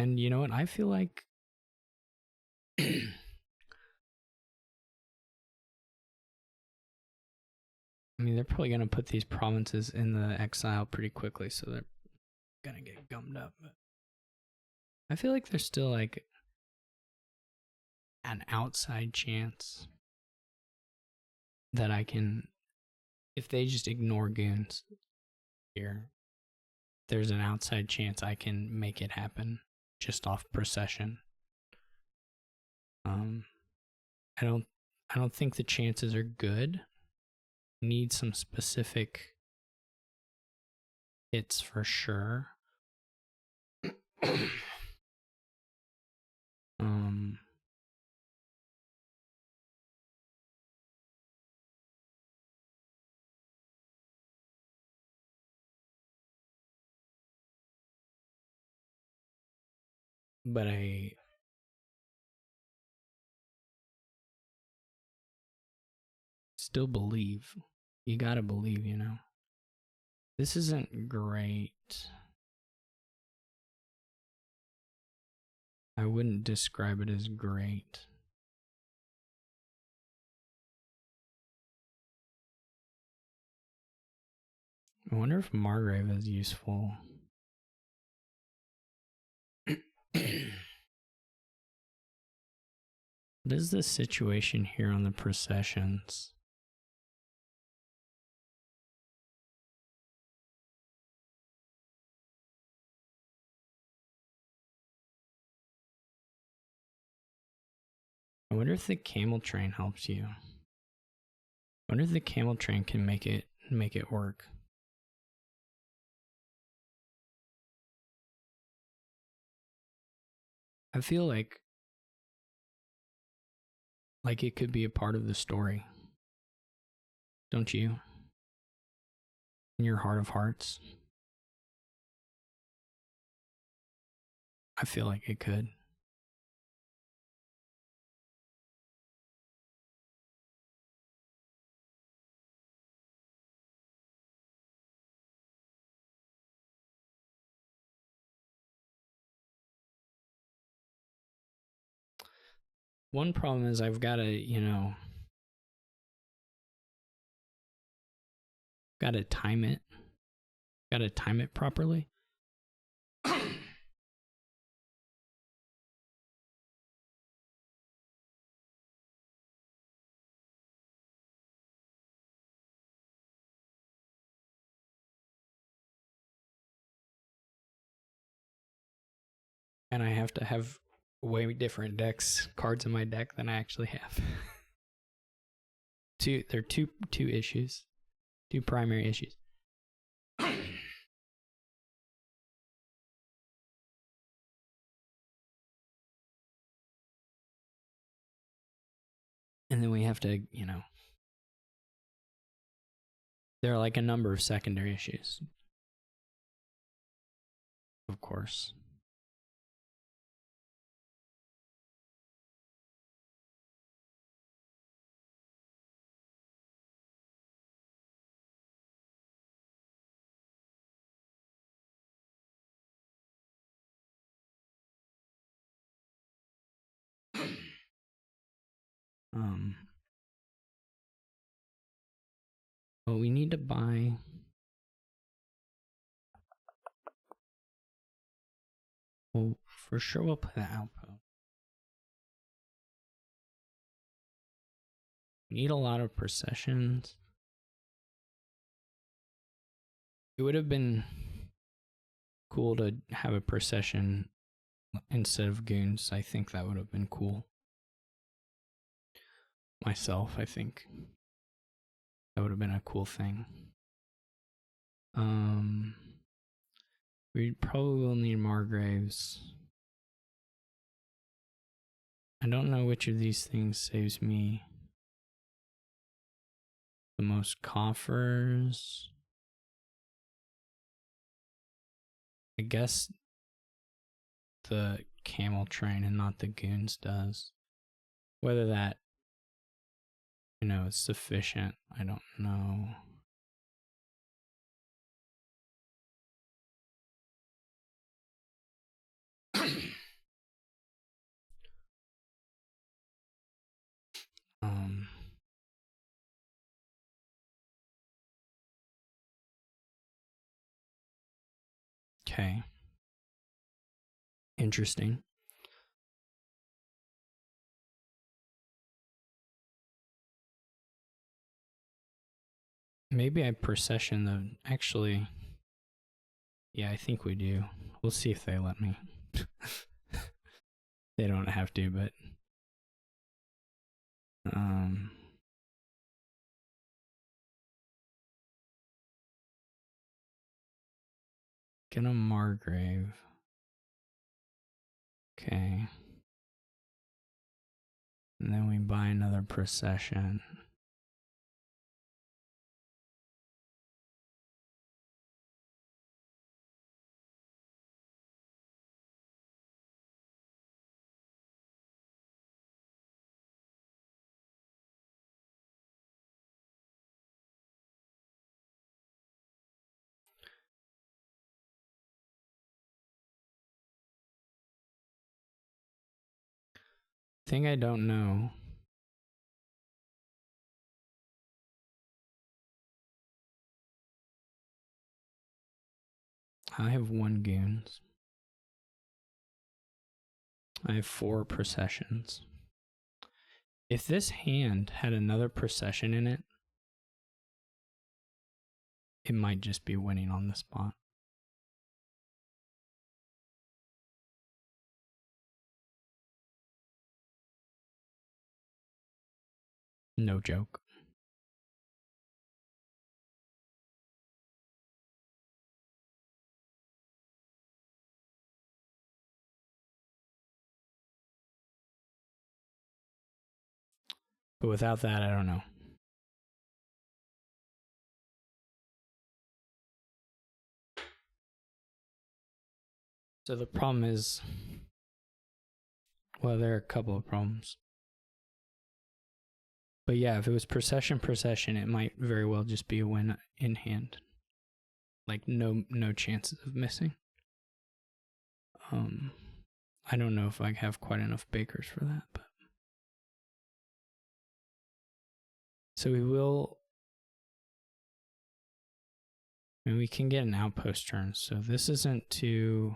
And you know what? I feel like I mean, they're probably going to put these provinces in the exile pretty quickly, so they're going to get gummed up. But I feel like there's still like an outside chance that I can, if they just ignore goons here, there's an outside chance I can make it happen just off procession. I don't think the chances are good. Need some specific hits for sure. But I still believe. You gotta believe, you know. This isn't great. I wouldn't describe it as great. I wonder if Margrave is useful. What is the situation here on the processions? I wonder if the camel train helps you. I wonder if the camel train can make it work. I feel like it could be a part of the story. Don't you? In your heart of hearts? I feel like it could. One problem is I've got to, got to time it. Got to time it properly. And I have to have way different cards in my deck than I actually have. There are two issues. Two primary issues. And then we have to, there are like a number of secondary issues. Of course. But we need to buy. Well, for sure we'll put the outpost. We need a lot of processions. It would have been cool to have a procession instead of goons. I think that would have been cool. Myself, I think that would have been a cool thing. We probably will need Margraves. I don't know which of these things saves me the most coffers. I guess the camel train and not the goons does. Whether that, is sufficient, I don't know. Okay. Interesting. Maybe I procession the. Actually, yeah, I think we do. We'll see if they let me. They don't have to, but. Get a Margrave. Okay. And then we buy another procession. Thing I don't know. I have 1 goons. I have 4 processions. If this hand had another procession in it, it might just be winning on the spot. No joke. But without that, I don't know. So the problem is, well, there are a couple of problems. But yeah, if it was procession, it might very well just be a win in hand. Like no chances of missing. I don't know if I have quite enough bakers for that, but so we will. And we can get an outpost turn, so this isn't too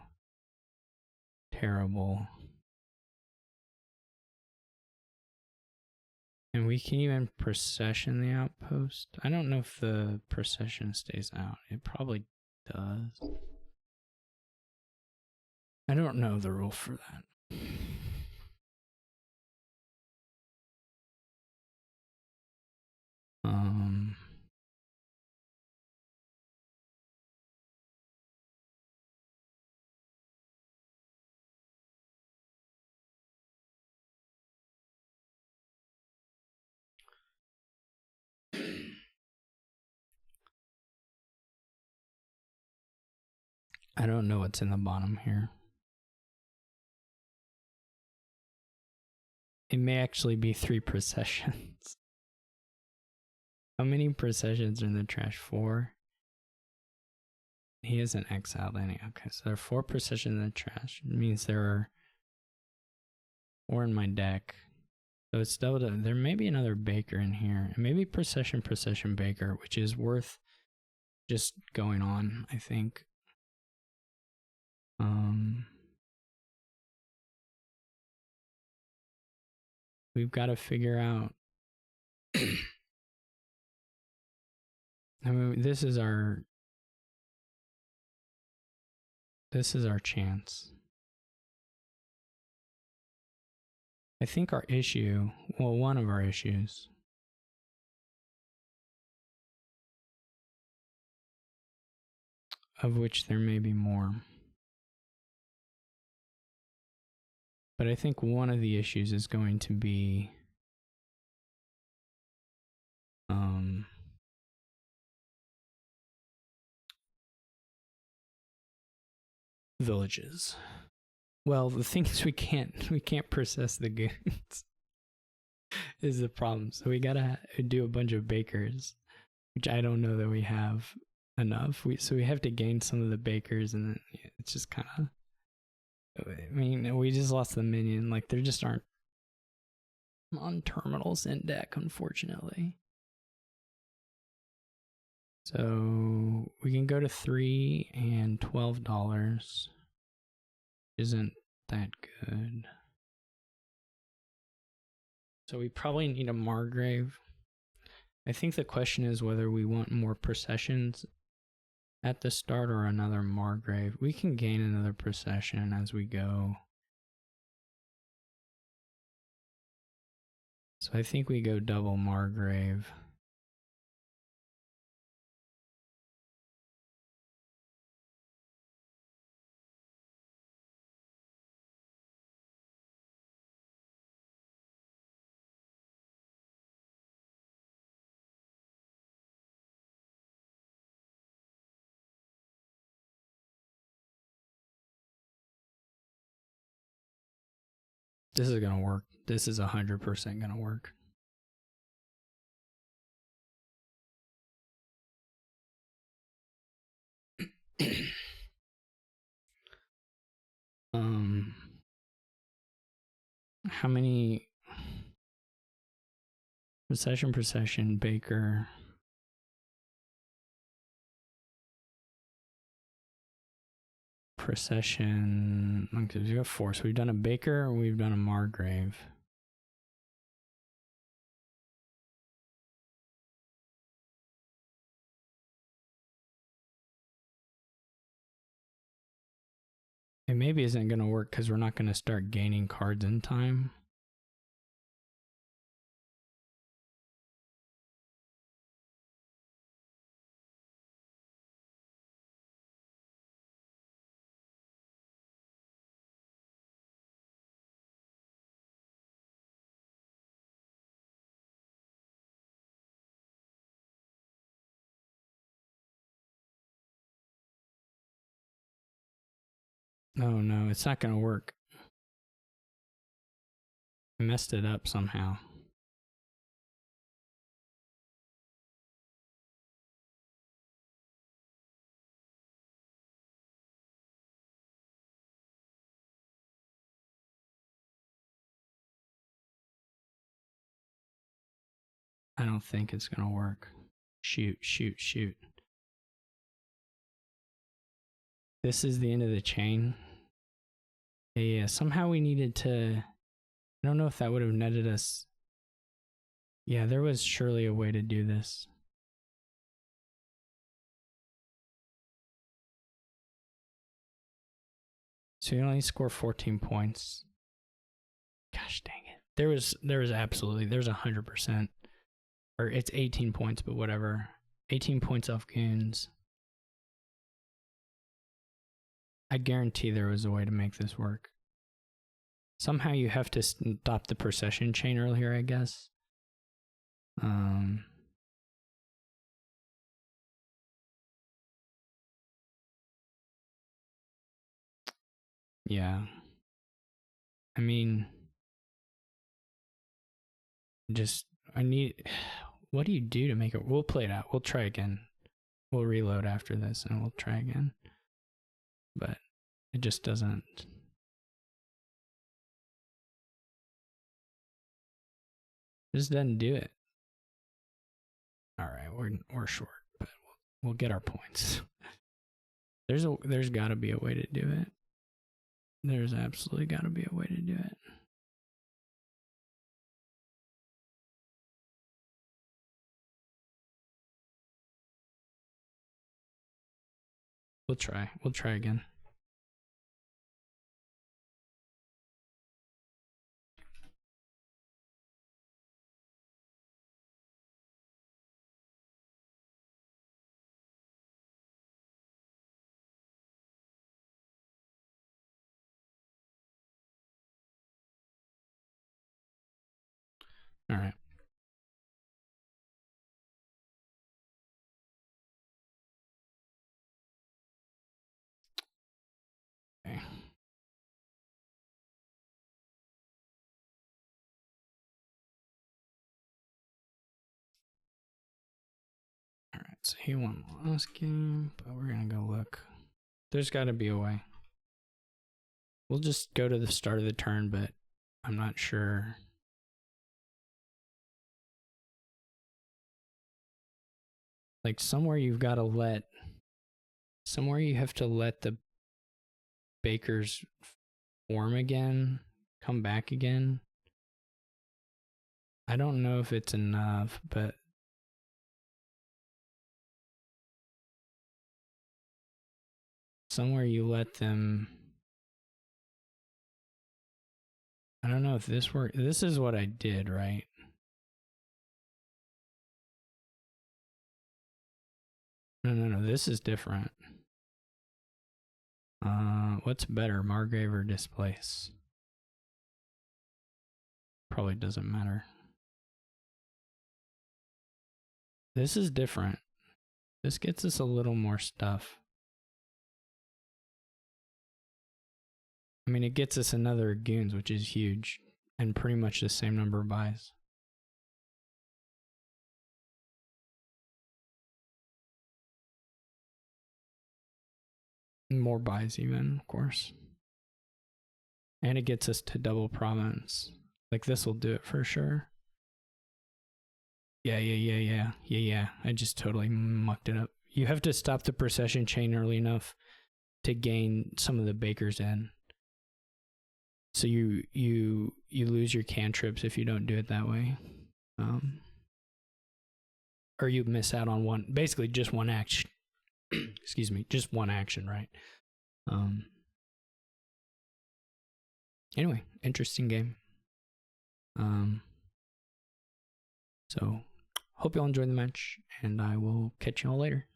terrible. And we can even procession the outpost. I don't know if the procession stays out. It probably does. I don't know the rule for that. I don't know what's in the bottom here. It may actually be 3 processions. How many processions are in the trash? 4? He isn't exiled any. Okay, so there are 4 processions in the trash. It means there are 4 in my deck. So it's double. There may be another baker in here. Maybe procession baker, which is worth just going on, I think. We've got to figure out. I mean, this is our chance. I think our issue, well, one of our issues, of which there may be more, but I think one of the issues is going to be villages. Well, the thing is we can't process the goons is the problem. So we gotta do a bunch of bakers, which I don't know that we have enough. So we have to gain some of the bakers, and then it's just kind of. I mean, we just lost the minion. Like there just aren't on terminals in deck, unfortunately. So we can go to $3 and $12. Isn't that good? So we probably need a Margrave. I think the question is whether we want more processions at the start or another Margrave. We can gain another procession as we go. So I think we go double Margrave. This is gonna work. This is 100% gonna work. How many? Procession, Baker. Procession. Okay, we got 4. So we've done a Baker and we've done a Margrave. It maybe isn't going to work because we're not going to start gaining cards in time. Oh no, it's not going to work. I messed it up somehow. I don't think it's going to work. Shoot. This is the end of the chain. Yeah, somehow we needed to... I don't know if that would have netted us... Yeah, there was surely a way to do this. So you only score 14 points. Gosh dang it. There was absolutely... There's 100%. Or it's 18 points, but whatever. 18 points off goons. I guarantee there was a way to make this work. Somehow you have to stop the procession chain earlier, I guess. Yeah. I mean, what do you do to make it? We'll play it out. We'll try again. We'll reload after this and we'll try again. But it just doesn't. It just doesn't do it. All right, we're short, but we'll get our points. There's got to be a way to do it. There's absolutely got to be a way to do it. We'll try. We'll try again. All right. Okay. All right. So he won the last game, but we're gonna go look. There's got to be a way. We'll just go to the start of the turn, but I'm not sure. Like somewhere you have to let the bakers form again, come back again. I don't know if it's enough, but somewhere you let them... I don't know if this worked. This is what I did, right? No, this is different. What's better, Margrave or Displace? Probably doesn't matter. This is different. This gets us a little more stuff. I mean, it gets us another goons, which is huge, and pretty much the same number of buys. More buys even, of course. And it gets us to double province. Like this will do it for sure. Yeah. I just totally mucked it up. You have to stop the procession chain early enough to gain some of the bakers in. So you lose your cantrips if you don't do it that way. Or you miss out on one, basically just one action. Excuse me, just one action, right? Anyway, interesting game. So hope y'all enjoyed the match, and I will catch y'all later.